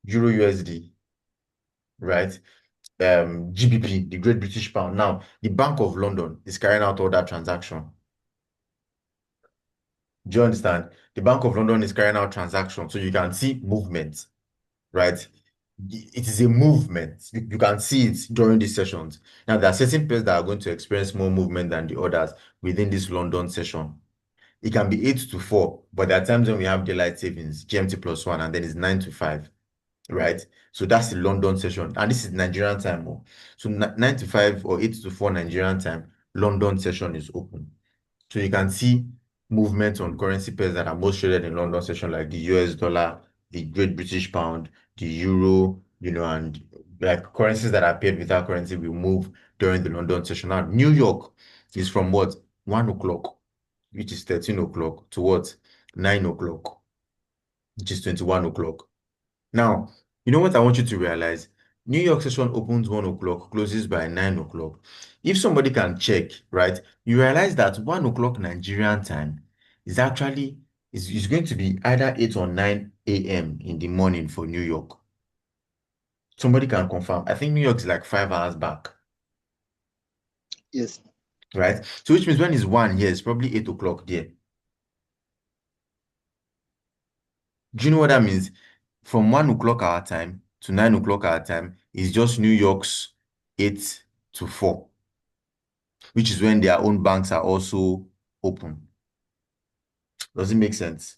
Euro USD, right? GBP, the Great British Pound. Now, the Bank of London is carrying out all that transaction. Do you understand? The Bank of London is carrying out transactions, so you can see movement, right? It is a movement. You can see it during these sessions. Now, there are certain pairs that are going to experience more movement than the others within this London session. It can be 8 to 4, but there are times when we have daylight savings, GMT plus 1, and then it's 9 to 5, right? So that's the London session. And this is Nigerian time. So 9 to 5 or 8 to 4 Nigerian time, London session is open. So you can see movement on currency pairs that are most traded in London session, like the US dollar, the Great British Pound, the Euro, and like currencies that are paired with our currency will move during the London session. Now, New York is from what? 1 o'clock, which is 13 o'clock, to what? 9 o'clock, which is 21 o'clock. Now, you know what I want you to realize? New York session opens 1 o'clock, closes by 9 o'clock. If somebody can check, right, you realize that 1 o'clock Nigerian time is actually is going to be either 8 or 9 a.m. in the morning for New York. Somebody can confirm. I think New York is like 5 hours back, Yes. right? So which means when it's 1 here, it's probably 8 o'clock there. Do you know what that means? From 1 o'clock our time to 9 o'clock our time is just New York's 8 to 4, which is when their own banks are also open. Does it make sense?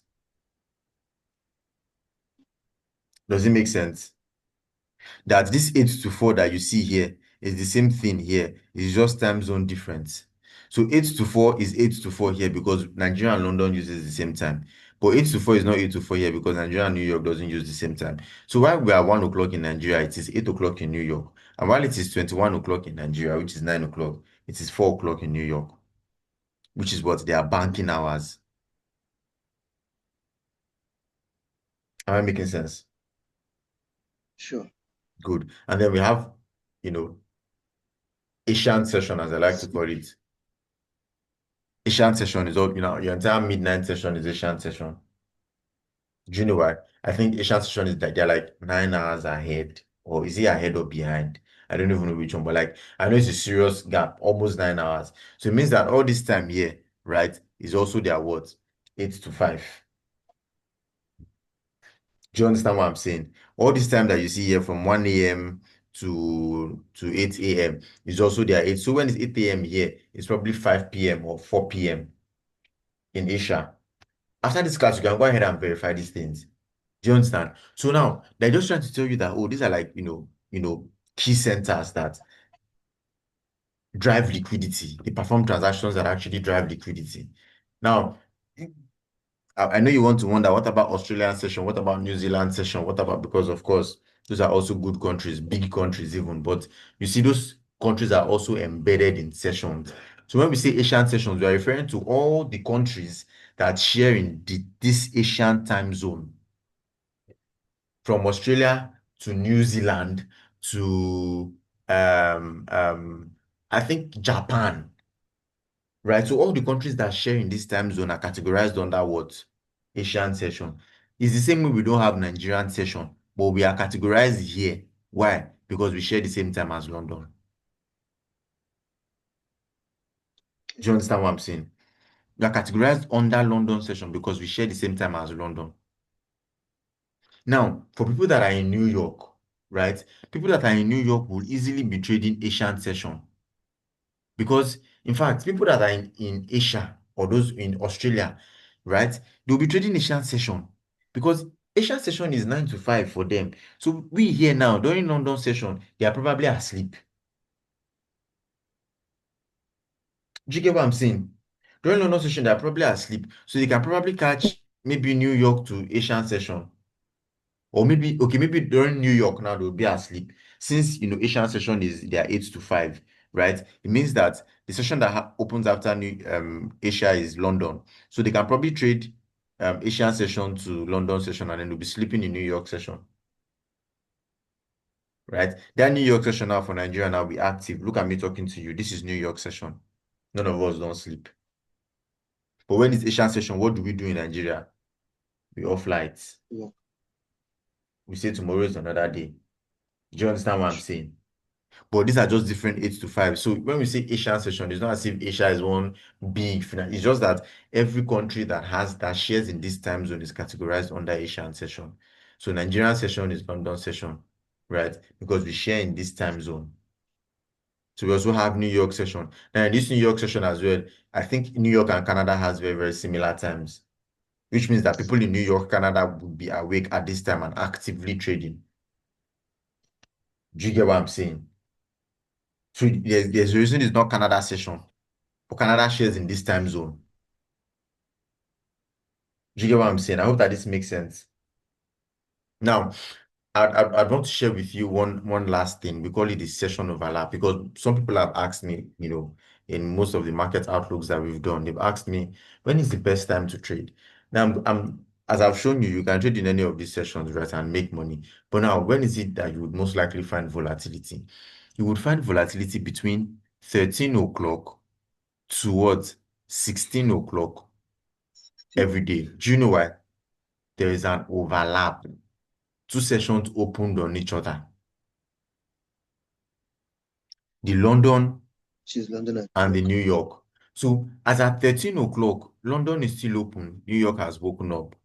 Does it make sense? That this 8 to 4 that you see here is the same thing here. It's just time zone difference. So 8 to 4 is 8 to 4 here because Nigeria and London uses the same time. But 8 to 4 is not 8 to 4 here because Nigeria and New York doesn't use the same time. So while we are 1 o'clock in Nigeria, it is 8 o'clock in New York. And while it is 21 o'clock in Nigeria, which is 9 o'clock, it is 4 o'clock in New York, which is what they are banking hours. Am I making sense? Sure. Good. And then we have, Asian session, as I like to call it. Asian session is all, your entire midnight session is Asian session. Do you know why? I think Asian session is that they're like 9 hours ahead, or is it ahead or behind? I don't even know which one, but like I know it's a serious gap, almost 9 hours. So it means that all this time here, right, is also their what? 8 to 5. Do you understand what I'm saying? All this time that you see here from 1 a.m. to 8 a.m. is also their 8. So when it's 8 a.m. here, it's probably 5 p.m. or 4 p.m. in Asia. After this class, you can go ahead and verify these things. Do you understand? So now they're just trying to tell you that, oh, these are like, key centers that drive liquidity. They perform transactions that actually drive liquidity. Now, I know you want to wonder, what about Australian session? What about New Zealand session? What about, because of course, those are also good countries, big countries even, but you see those countries are also embedded in sessions. So when we say Asian sessions, we are referring to all the countries that share in this Asian time zone, from Australia to New Zealand to um, um, I think Japan, right? So all the countries that share in this time zone are categorized under what? Asian session. It's the same way we don't have Nigerian session, but we are categorized here. Why? Because we share the same time as London. Do you understand what I'm saying? We are categorized under London session because we share the same time as London. Now, for people that are in New York, right? People that are in New York will easily be trading Asian session. Because, in fact, people that are in Asia or those in Australia, right, they'll be trading Asian session because Asian session is 9 to 5 for them. So we here now, during London session, they are probably asleep. Do you get what I'm saying? During London session, they are probably asleep. So they can probably catch maybe New York to Asian session. Or maybe, okay, maybe during New York now they'll be asleep. Since Asian session is their 8 to 5, right? It means that the session that opens after Asia is London. So they can probably trade Asian session to London session and then they'll be sleeping in New York session. Right? That New York session now for Nigeria now be active. Look at me talking to you. This is New York session. None of us don't sleep. But when it's Asian session, what do we do in Nigeria? We off lights. Yeah. We say tomorrow is another day. Do you understand what I'm saying? But these are just different 8 to 5. So when we say Asian session, it's not as if Asia is one big final. It's just that every country that shares in this time zone is categorized under Asian session. So Nigerian session is London session, right? Because we share in this time zone. So we also have New York session. Now in this New York session as well, I think New York and Canada has very, very similar times, which means that people in New York, Canada would be awake at this time and actively trading. Do you get what I'm saying? So there's a reason it's not Canada session. But Canada shares in this time zone. Do you get what I'm saying? I hope that this makes sense. Now, I'd want to share with you one last thing. We call it the session overlap because some people have asked me, in most of the market outlooks that we've done, they've asked me, when is the best time to trade? Now, as I've shown you, you can trade in any of these sessions, right, and make money. But now, when is it that you would most likely find volatility? You would find volatility between 13 o'clock to what? 16 o'clock every day. Do you know why? There is an overlap. Two sessions opened on each other. The London She's London and and New the York. New York. So as at 13 o'clock, London is still open. New York has woken up.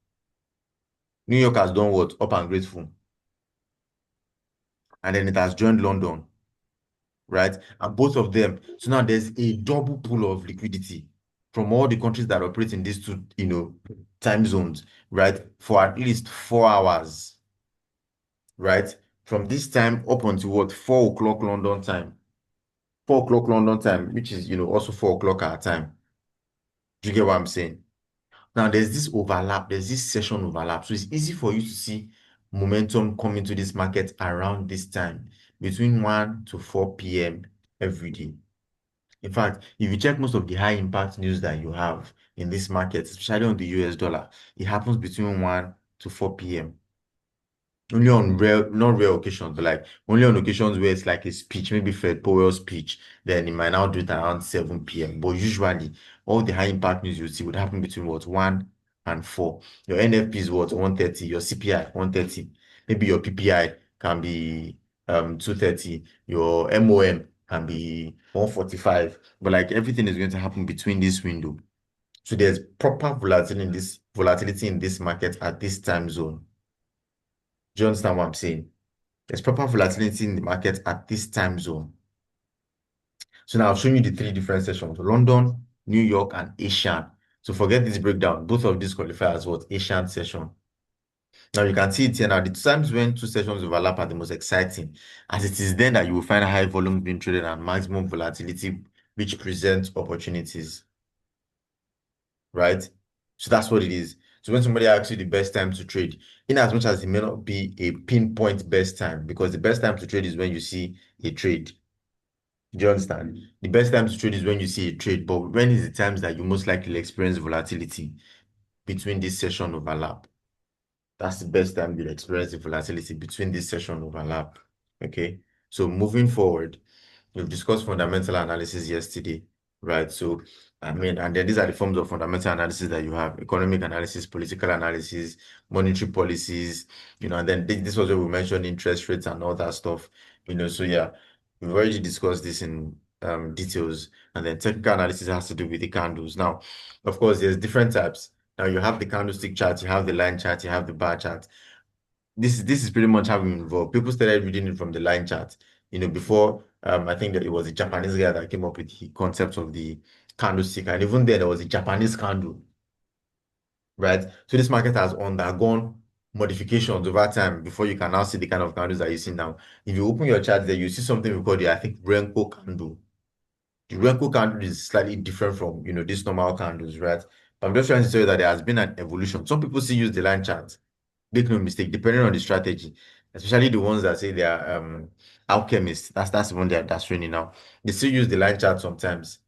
New York has done what? Up and grateful. And then it has joined London, right? And both of them. So now there's a double pool of liquidity from all the countries that operate in these two, time zones, right? For at least 4 hours, right? From this time up until what? 4 o'clock London time. 4 o'clock London time, which is, also 4 o'clock our time. Do you get what I'm saying? Now, there's this overlap, there's this session overlap. So it's easy for you to see momentum come into this market around this time, between 1 to 4 p.m. every day. In fact, if you check most of the high impact news that you have in this market, especially on the US dollar, it happens between 1 to 4 p.m. Only on rare, not rare occasions, but like only on occasions where it's like a speech, maybe Fred Powell's speech, then it might now do it around 7 p.m. But usually, all the high impact news you see would happen between what, 1 and 4. Your NFP is what, 130, your CPI, 130. Maybe your PPI can be 230, your MOM can be 145. But like everything is going to happen between this window. So there's proper volatility in this market at this time zone. Do you understand what I'm saying? There's proper volatility in the market at this time zone. So now I've shown you the three different sessions: London, New York, and Asian. So forget this breakdown. Both of these qualify as what? Asian session. Now you can see it here now. The times when two sessions overlap are the most exciting, as it is then that you will find high volume being traded and maximum volatility, which presents opportunities, right? So that's what it is. So when somebody asks you the best time to trade, in as much as it may not be a pinpoint best time, because the best time to trade is when you see a trade. Do you understand? The best time to trade is when you see a trade, but when is the times that you most likely experience volatility between this session overlap? That's the best time you'll experience the volatility between this session overlap. Okay. So moving forward, we've discussed fundamental analysis yesterday, right? So, I mean, and then these are the forms of fundamental analysis that you have: economic analysis, political analysis, monetary policies, and then this was where we mentioned interest rates and all that stuff, So, yeah, we've already discussed this in details. And then technical analysis has to do with the candles. Now, of course, there's different types. Now, you have the candlestick chart, you have the line chart, you have the bar chart. This is pretty much how we involved. People started reading it from the line chart. Before I think that it was a Japanese guy that came up with the concept of the candlestick, and even then there was a Japanese candle, right? So this market has undergone modifications over time before you can now see the kind of candles that you see now. If you open your chart there, you see something we call the, I think, Renko candle. The Renko candle is slightly different from these normal candles, right? But I'm just trying to tell you that there has been an evolution. Some people still use the line chart. Make no mistake, depending on the strategy, especially the ones that say they are alchemists. That's the one that's training now. They still use the line chart sometimes.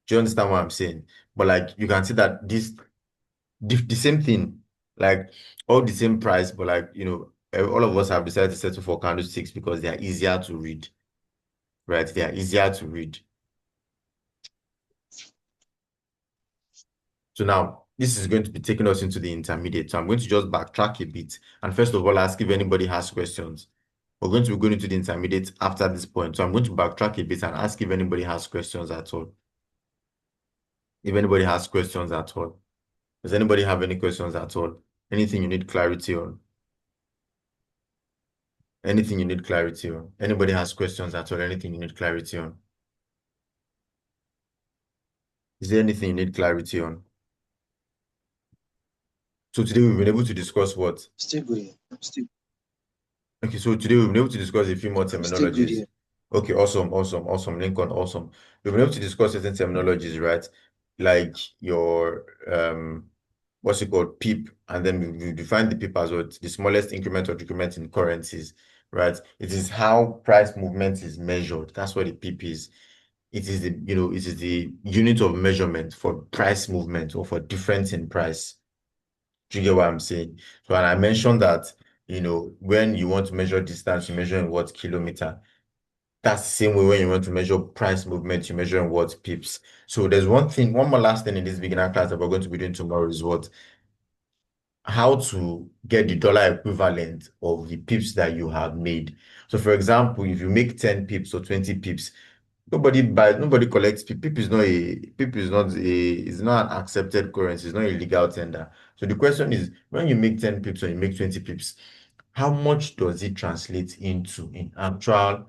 Do you understand what I'm saying? But like you can see that the same thing, like all the same price, but like all of us have decided to settle for candlesticks because they are easier to read, right? They are easier to read. So now this is going to be taking us into the intermediate. So I'm going to just backtrack a bit. And first of all, ask if anybody has questions. We're going to be going into the intermediate after this point. So I'm going to backtrack a bit and ask if anybody has questions at all. If anybody has questions at all. Does anybody have any questions at all? Anything you need clarity on? Anything you need clarity on? Anybody has questions at all? Anything you need clarity on? Is there anything you need clarity on? So today we've been able to discuss what? Still good here. Okay, so today we've been able to discuss a few more I'm still good terminologies. here. Okay, awesome, Lincoln, awesome. We've been able to discuss certain terminologies, right? Like your what's it called, PEEP, and then we define the PEEP as what the smallest increment or decrement in currencies, right? It is how price movement is measured. That's what the PEEP is. It is the unit of measurement for price movement or for difference in price. Do you get what I'm saying? So, and I mentioned that, when you want to measure distance, you measure in what kilometer. That's the same way when you want to measure price movement, you measure in what pips. So there's one more last thing in this beginner class that we're going to be doing tomorrow is what? How to get the dollar equivalent of the pips that you have made. So for example, if you make 10 pips or 20 pips, nobody collects pip. Pip is not an accepted currency, it's not a legal tender. So the question is, when you make 10 pips or you make 20 pips, how much does it translate into in actual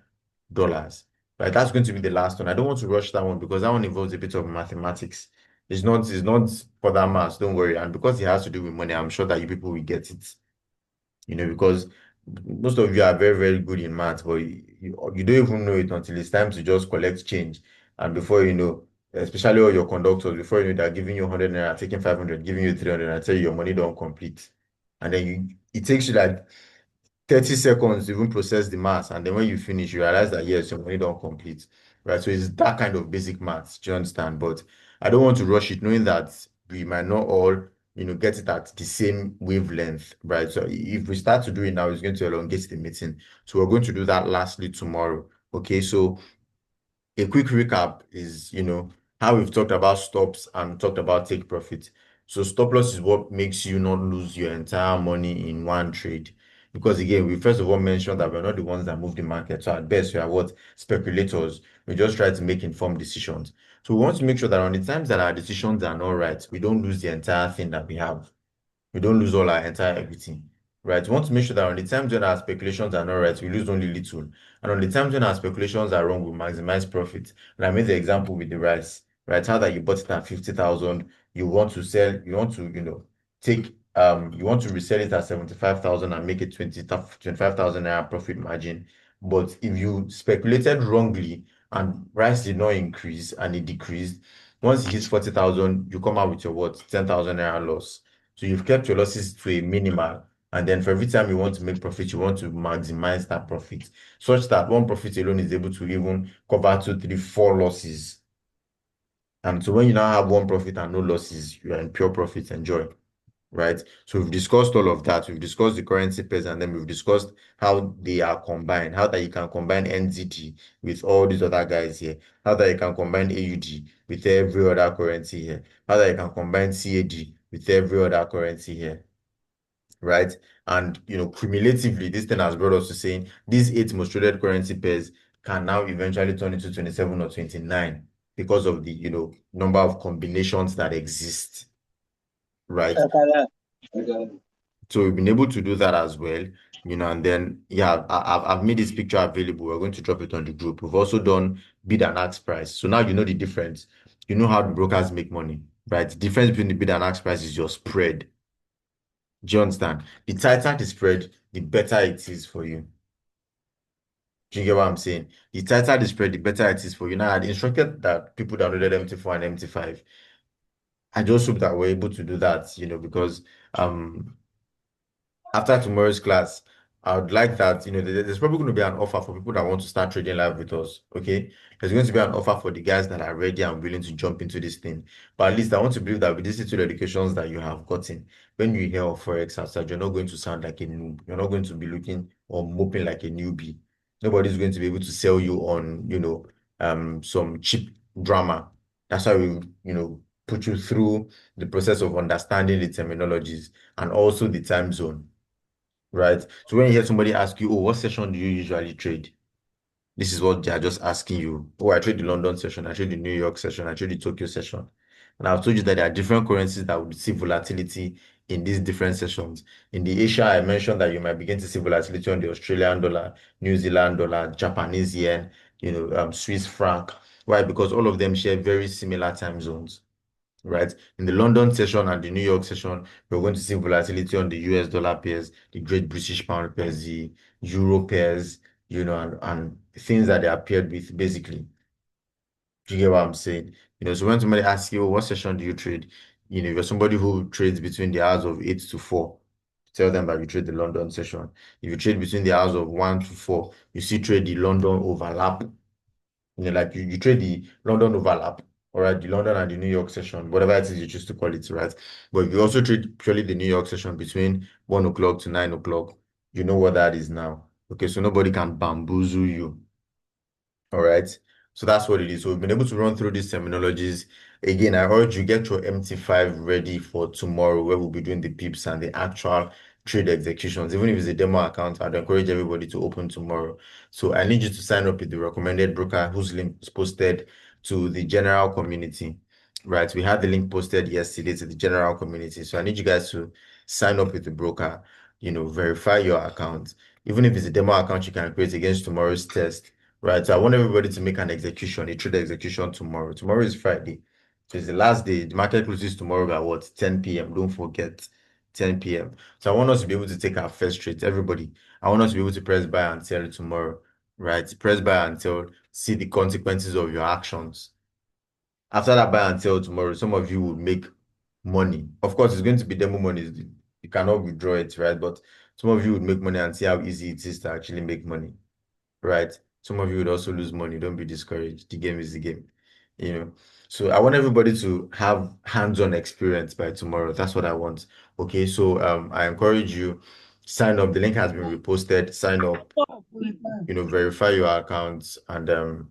dollars? Right, that's going to be the last one. I don't want to rush that one because that one involves a bit of mathematics. It's not for that mass, don't worry. And because it has to do with money, I'm sure that you people will get it. Because most of you are very, very good in math, but you don't even know it until it's time to just collect change. And before you know, especially all your conductors, before you know, they're giving you 100 naira, taking 500, giving you 300, and tell you your money don't complete. And then it takes you like 30 seconds to even process the math. And then when you finish, you realize that yes, your money don't complete. Right. So it's that kind of basic maths. Do you understand? But I don't want to rush it, knowing that we might not all, get it at the same wavelength. Right. So if we start to do it now, it's going to elongate the meeting. So we're going to do that lastly tomorrow. Okay. So a quick recap is, how we've talked about stops and talked about take profit. So stop loss is what makes you not lose your entire money in one trade. Because again, we first of all mentioned that we're not the ones that move the market. So at best, we are what? Speculators. We just try to make informed decisions. So we want to make sure that on the times that our decisions are not right, we don't lose the entire thing that we have. We don't lose all our entire equity, right? We want to make sure that on the times when our speculations are not right, we lose only little. And on the times when our speculations are wrong, we maximize profit. And I made the example with the rice, right? How that you bought it at 50,000, you want to sell, you want to, take, you want to resell it at 75,000 and make it 25,000 naira profit margin. But if you speculated wrongly and rice did not increase and it decreased, once it hits 40,000, you come out with your what? 10,000 naira loss. So you've kept your losses to a minimal, and then for every time you want to make profit, you want to maximize that profit, such that one profit alone is able to even cover two, three, four losses. And so when you now have one profit and no losses, you are in pure profit. Enjoy, right? So we've discussed all of that. We've discussed the currency pairs, and then we've discussed how they are combined, how that you can combine NZD with all these other guys here, how that you can combine AUD with every other currency here, how that you can combine CAD with every other currency here, right? And cumulatively, this thing has brought us to saying these eight most traded currency pairs can now eventually turn into 27 or 29 because of the number of combinations that exist, right? So we've been able to do that as well, and then yeah, I've made this picture available. We're going to drop it on the group. We've also done bid and ask price. So now you know the difference. You know how the brokers make money, right? The difference between the bid and ask price is your spread. Do you understand? The tighter the spread, the better it is for you. Do you get what I'm saying? The tighter the spread, the better it is for you. Now, I'd instructed that people downloaded MT4 and MT5. I just hope that we're able to do that, because after tomorrow's class, I would like that, there's probably going to be an offer for people that want to start trading live with us. Okay. There's going to be an offer for the guys that are ready and willing to jump into this thing. But at least I want to believe that with these two educations that you have gotten, when you hear of Forex outside, you're not going to sound like a noob. You're not going to be looking or moping like a newbie. Nobody's going to be able to sell you on, some cheap drama. That's why we, put you through the process of understanding the terminologies and also the time zone, right? So when you hear somebody ask you, oh, what session do you usually trade? This is what they're just asking you. Oh, I trade the London session, I trade the New York session, I trade the Tokyo session. And I've told you that there are different currencies that would see volatility in these different sessions. In the Asia, I mentioned that you might begin to see volatility on the Australian dollar, New Zealand dollar, Japanese yen, Swiss franc. Why? Because all of them share very similar time zones, right? In the London session and the New York session, we're going to see volatility on the US dollar pairs, the Great British Pound pairs, the Euro pairs, and things that they are paired with, basically. Do you get what I'm saying? So when somebody asks you, oh, what session do you trade? If you're somebody who trades between the hours of 8 to 4, tell them that you trade the London session. If you trade between the hours of 1 to 4, you see trade the London overlap, like you trade the London overlap, all right, the London and the New York session, whatever it is you choose to call it, right? But if you also trade purely the New York session between 1 o'clock to 9 o'clock, you know what that is now. Okay, so nobody can bamboozle you. All right. So that's what it is. So we've been able to run through these terminologies. Again, I urge you get your MT5 ready for tomorrow, where we'll be doing the pips and the actual trade executions. Even if it's a demo account, I'd encourage everybody to open tomorrow. So I need you to sign up with the recommended broker whose link is posted to the general community. Right. We had the link posted yesterday to the general community. So I need you guys to sign up with the broker, verify your account. Even if it's a demo account you can create against tomorrow's test. Right, so I want everybody to make an execution, a trade execution tomorrow. Tomorrow is Friday. So it's the last day. The market closes tomorrow by what? 10 p.m. Don't forget, 10 p.m. So I want us to be able to take our first trade. Everybody, I want us to be able to press buy and sell tomorrow. Right? Press buy and sell, see the consequences of your actions. After that buy and sell tomorrow, some of you will make money. Of course, it's going to be demo money. You cannot withdraw it, right? But some of you would make money and see how easy it is to actually make money, right? Some of you would also lose money. Don't be discouraged. The game is the game, you know. So I want everybody to have hands-on experience by tomorrow. That's what I want. Okay, so I encourage you, sign up. The link has been reposted. Sign up, verify your accounts, and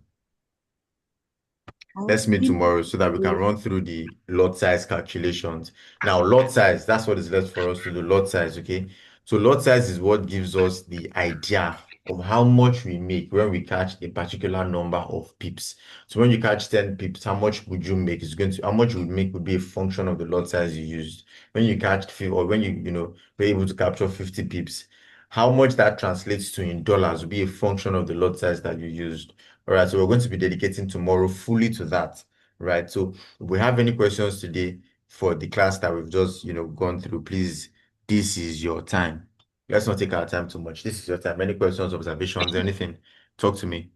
let's meet tomorrow so that we can run through the lot size calculations. Now, lot size, that's what is left for us to do, lot size, okay? So lot size is what gives us the idea of how much we make when we catch a particular number of pips. So when you catch 10 pips, how much would you make? How much you would make would be a function of the lot size you used. When you catch or when were able to capture 50 pips, how much that translates to in dollars will be a function of the lot size that you used. All right, so we're going to be dedicating tomorrow fully to that, right? So if we have any questions today for the class that we've just, gone through, please, this is your time. Let's not take our time too much. This is your time. Any questions, observations, anything? Talk to me.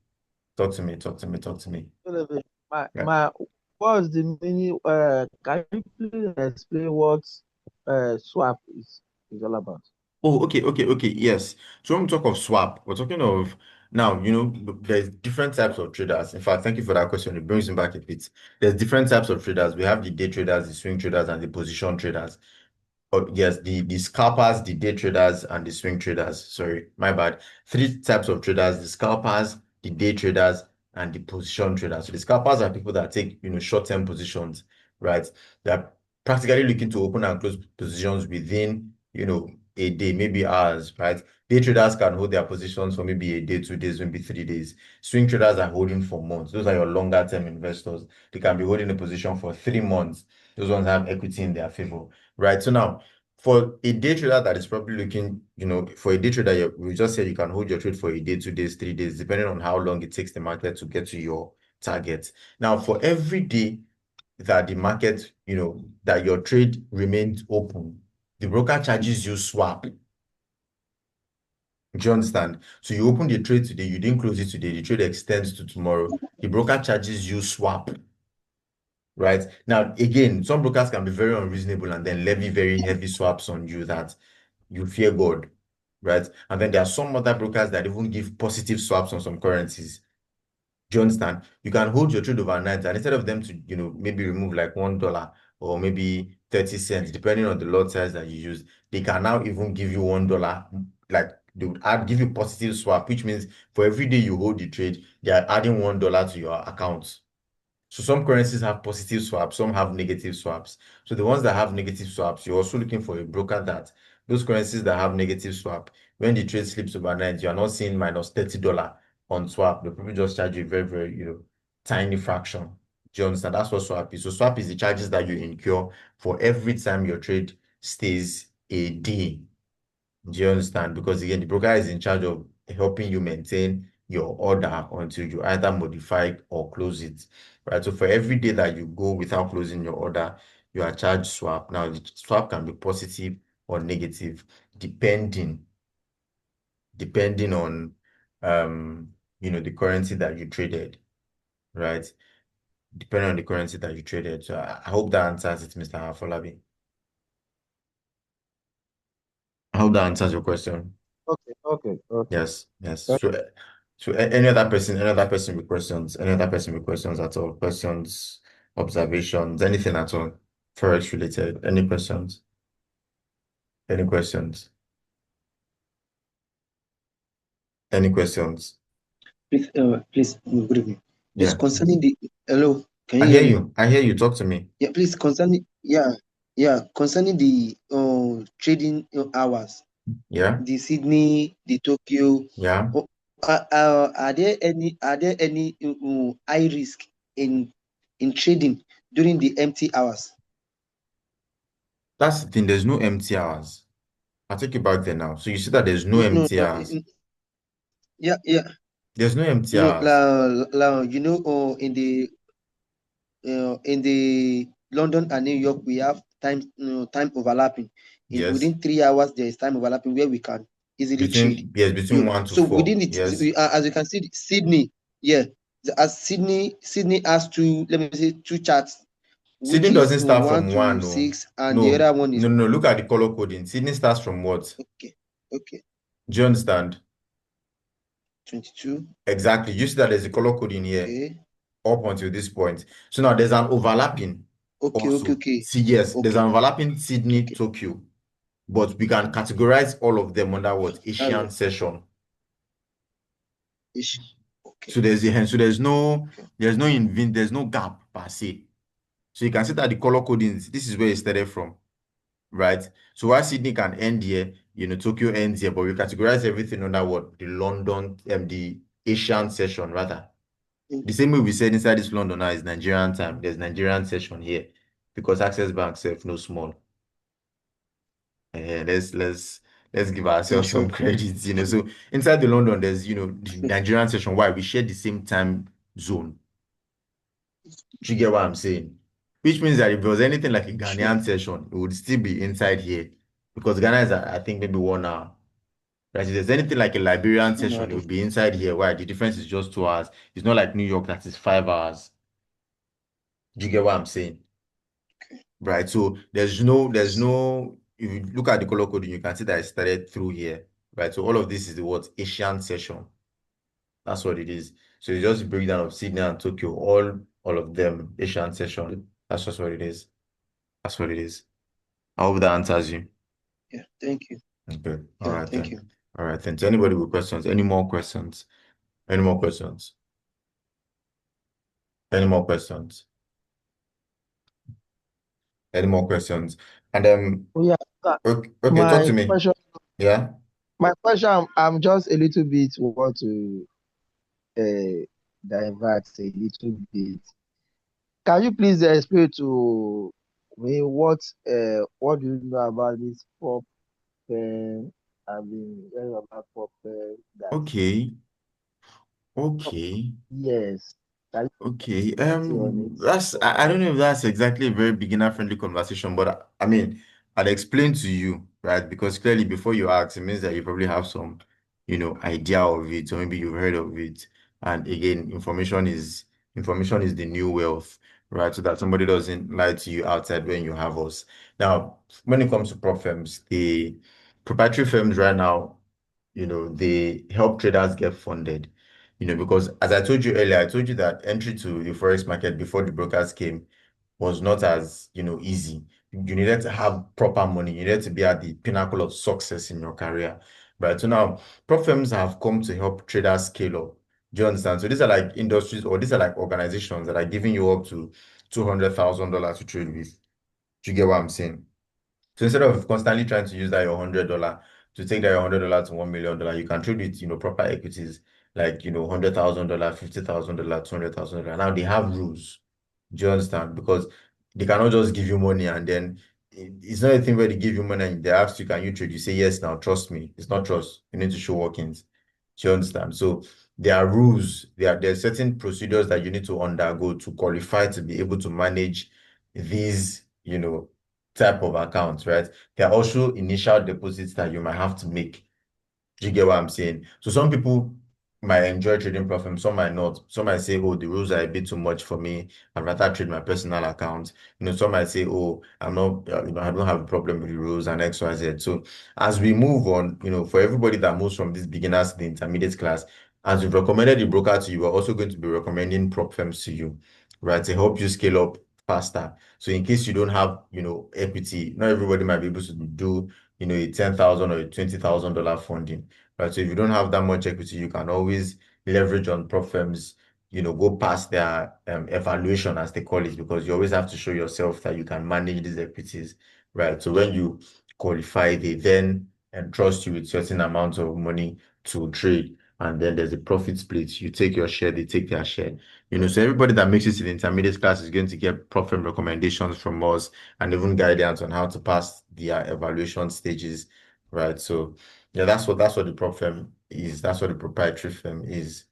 Talk to me. Talk to me. Talk to me. Elevate. Yeah. What's the meaning? Can you please explain what swap is all about? Oh, okay, okay, okay. Yes. So when we talk of swap, we're talking of now, there's different types of traders. In fact, thank you for that question. It brings me back a bit. There's different types of traders. We have the day traders, the swing traders, and the position traders. Oh, yes, the scalpers, the day traders, and the swing traders. Sorry, my bad. Three types of traders: the scalpers, the day traders, and the position traders. So the scalpers are people that take, short-term positions, right? They're practically looking to open and close positions within, a day, maybe hours, right? Day traders can hold their positions for maybe a day, 2 days, maybe 3 days. Swing traders are holding for months. Those are your longer term investors. They can be holding a position for 3 months. Those ones have equity in their favor, right? So now, for a day trader that is probably looking, for a day trader, we just said you can hold your trade for a day, 2 days, 3 days, depending on how long it takes the market to get to your target. Now, for every day that the market, that your trade remains open, the broker charges you swap. Do you understand? So you open the trade today, you didn't close it today, the trade extends to tomorrow. The broker charges you swap, right? Now, again, some brokers can be very unreasonable and then levy very heavy swaps on you that you fear God, right? And then there are some other brokers that even give positive swaps on some currencies. Do you understand? You can hold your trade overnight, and instead of them to, maybe remove like $1 or maybe 30 cents, depending on the lot size that you use, they can now even give you $1. Like they would give you positive swap, which means for every day you hold the trade, they are adding $1 to your account. So some currencies have positive swaps, some have negative swaps. So the ones that have negative swaps, you're also looking for a broker that those currencies that have negative swap, when the trade slips overnight, you're not seeing minus $30 on swap. They'll probably just charge you a very, very, tiny fraction. Do you understand? That's what swap is. So swap is the charges that you incur for every time your trade stays a day. Do you understand? Because again, the broker is in charge of helping you maintain your order until you either modify or close it, right? So for every day that you go without closing your order, you are charged swap. Now, the swap can be positive or negative, depending on the currency that you traded, right? Depending on the currency that you traded. So I hope that answers it, Mr. Afolabi. I hope that answers your question. Okay, okay, okay. Yes, yes. So any other person with questions, any other person with questions at all, questions, observations, anything at all, Forex related, any questions, any questions, any questions? Please, good evening. Please, Yeah, concerning the hello, can I you hear hear me? you. I hear you. Talk to me. Yeah, please concerning the trading hours, Yeah, the Sydney, the Tokyo. yeah. uh, are there any high risk in trading during the empty hours? That's the thing. There's no empty hours. I'll take you back there now. So you see that there's no No, empty hours. yeah, yeah. There's no empty No, hours. in the London and New York, we have time overlapping. Yes. Within 3 hours, there is time overlapping where we can easily trade. Between one to So four. within it, Yes. as you can see, Sydney, yeah, as Sydney has two, let me say, two charts, which Sydney is doesn't start one from to one, no. six, and the No, other one is no, no, no. Look at the color coding. Sydney starts from what? okay, okay, Do you understand? 22, Exactly. You see that there's a color coding here okay, up until this point. So now there's an overlapping okay, okay, also. okay, See, yes, there's an okay, overlapping Sydney, okay. Tokyo, but we can categorize all of them under what? That's Asian right. session. Ish. So Okay, okay, there's no gap per se. So you can see that the color coding, this is where it started from, right? So while Sydney can end here, Tokyo ends here, but we categorize everything under what? The London, the Asian session rather. The same way we said inside this London now is Nigerian time. There's Nigerian session here because Access Bank self no small. Let's give ourselves some So, credit. So inside the London, there's the Nigerian session. Why? We share the same time zone. Do you get what I'm saying? Which means that if there was anything like a sure. Ghanaian session, it would still be inside here because Ghana is, I think, maybe 1 hour. Right? If there's anything like a Liberian No, session, it would be inside here. Why? The difference is just 2 hours. It's not like New York that is 5 hours. Do you get what I'm saying? Right. So there's no, if you look at the color coding, you can see that it started through here. Right. So all of this is the what Asian session. That's what it is. So it's just a breakdown of Sydney and Tokyo, all of them, Asian session. That's just what it is. That's what it is. I hope that answers you. Yeah, thank you. Okay. All Yeah, right thank then. you. All right then. To anybody with questions, any more questions? Any more questions? Any more questions? Any more questions? And Oh, yeah. okay, talk My to me. question, Yeah. my question, I'm just a little bit want to uh, divert a little bit. Can you please explain to me what do you know about this pop pen? I've been hearing about pop pen that Okay. Okay. yes. Can Okay. you on it? That's I don't know if that's exactly a very beginner-friendly conversation, but I mean, I'll explain to you, right? Because clearly before you ask, it means that you probably have some, idea of it, or maybe you've heard of it. And again, information is the new wealth, right? So that somebody doesn't lie to you outside when you have us. Now, when it comes to prop firms, the proprietary firms right now, they help traders get funded. Because as I told you earlier, I told you that entry to the forex market before the brokers came was not as, easy. You needed to have proper money. You needed to be at the pinnacle of success in your career, right? So now, prop firms have come to help traders scale up. Do you understand? So these are like industries or these are like organizations that are giving you up to $200,000 to trade with. Do you get what I'm saying? So instead of constantly trying to use that your $100 to take that your $100 to $1 million, you can trade with proper equities like $100,000, $50,000, $200,000. Now they have rules. Do you understand? Because they cannot just give you money and then it's not a thing where they give you money and they ask you, can you trade? You say yes now, trust me. It's not trust. You need to show workings. Do you understand? So there are rules, there are certain procedures that you need to undergo to qualify to be able to manage these, type of accounts, right? There are also initial deposits that you might have to make. Do you get what I'm saying? So some people might enjoy trading profit, some might not. Some might say, oh, the rules are a bit too much for me. I'd rather trade my personal account. Some might say, oh, I'm not, I don't have a problem with the rules and X, Y, Z. So as we move on, for everybody that moves from this beginners to the intermediate class, as we've recommended the broker to you, we're also going to be recommending prop firms to you, right? To help you scale up faster. So in case you don't have, equity, not everybody might be able to do, a 10,000 or a $20,000 funding. Right. So if you don't have that much equity, you can always leverage on prop firms, go past their evaluation, as they call it, because you always have to show yourself that you can manage these equities. Right. So when you qualify, they then entrust you with certain amounts of money to trade. And then there's a profit split. You take your share, they take their share. So everybody that makes it to the intermediate class is going to get prop firm recommendations from us and even guidance on how to pass their evaluation stages. Right. So yeah, that's what the prop firm is. That's what the proprietary firm is.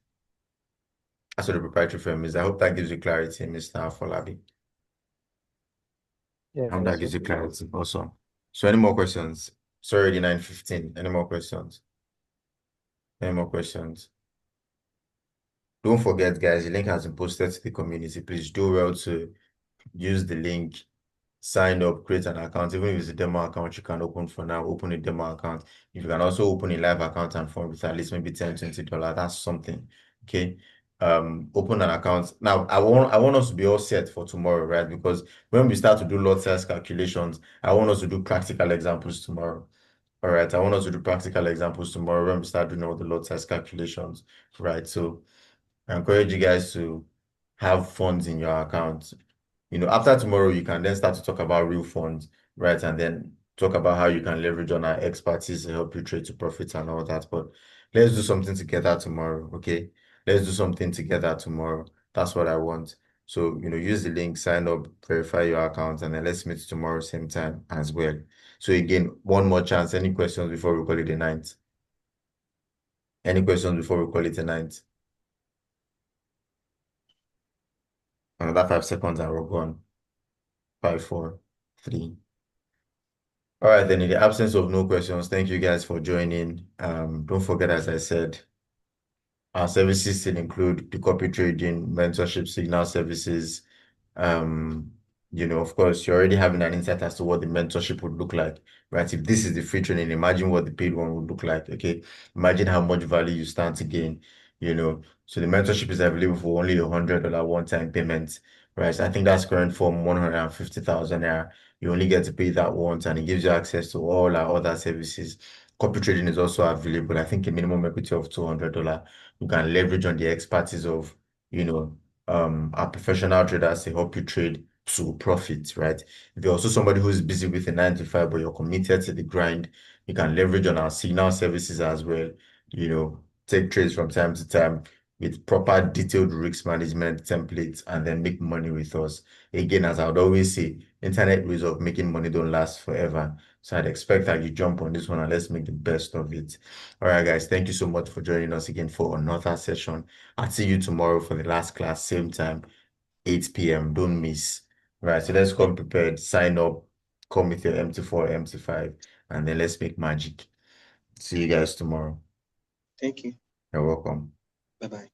That's what the proprietary firm is. I hope that gives you clarity, Mr. Afolabi. I hope that Yes, gives you okay. clarity. Awesome. So any more questions? It's already 9:15. Any more questions? Any more questions? Don't forget, guys, the link has been posted to the community. Please do well to use the link, sign up, create an account. Even if it's a demo account, you can open for now, open a demo account. If you can also open a live account and fund with at least maybe $10, $20, that's something. Okay. Open an account. Now I want us to be all set for tomorrow, right? Because when we start to do lot size calculations, I want us to do practical examples tomorrow. All right. I want us to do practical examples tomorrow when we start doing all the lot size calculations. Right. So I encourage you guys to have funds in your account. After tomorrow, you can then start to talk about real funds, right? And then talk about how you can leverage on our expertise to help you trade to profit and all that. But let's do something together tomorrow, okay? Let's do something together tomorrow. That's what I want. So, use the link, sign up, verify your account, and then let's meet tomorrow, same time as well. So again, one more chance. Any questions before we call it a night? Any questions before we call it a night? Another 5 seconds and we're gone. 5, 4, 3. All right, then in the absence of no questions, thank you guys for joining. Don't forget, as I said, our services still include the copy trading, mentorship, signal services. Of course, you're already having an insight as to what the mentorship would look like, right? If this is the free training, imagine what the paid one would look like, okay? Imagine how much value you stand to gain, you know. So the mentorship is available for only $100 one-time payment, right? I think that's current from 150,000 naira. You only get to pay that once, and it gives you access to all our other services. Copy trading is also available. I think a minimum equity of $200. You can leverage on the expertise of, our professional traders to help you trade to profit, right? If you're also somebody who's busy with a 9 to 5, but you're committed to the grind, you can leverage on our signal services as well. Take trades from time to time with proper detailed risk management templates and then make money with us. Again, as I would always say, internet ways of making money don't last forever. So I'd expect that you jump on this one and let's make the best of it. All right, guys, thank you so much for joining us again for another session. I'll see you tomorrow for the last class, same time, 8 p.m. Don't miss. Right, so let's come prepared, sign up, come with your MT4, MT5, and then let's make magic. See you guys tomorrow. Thank you. You're welcome. Bye bye.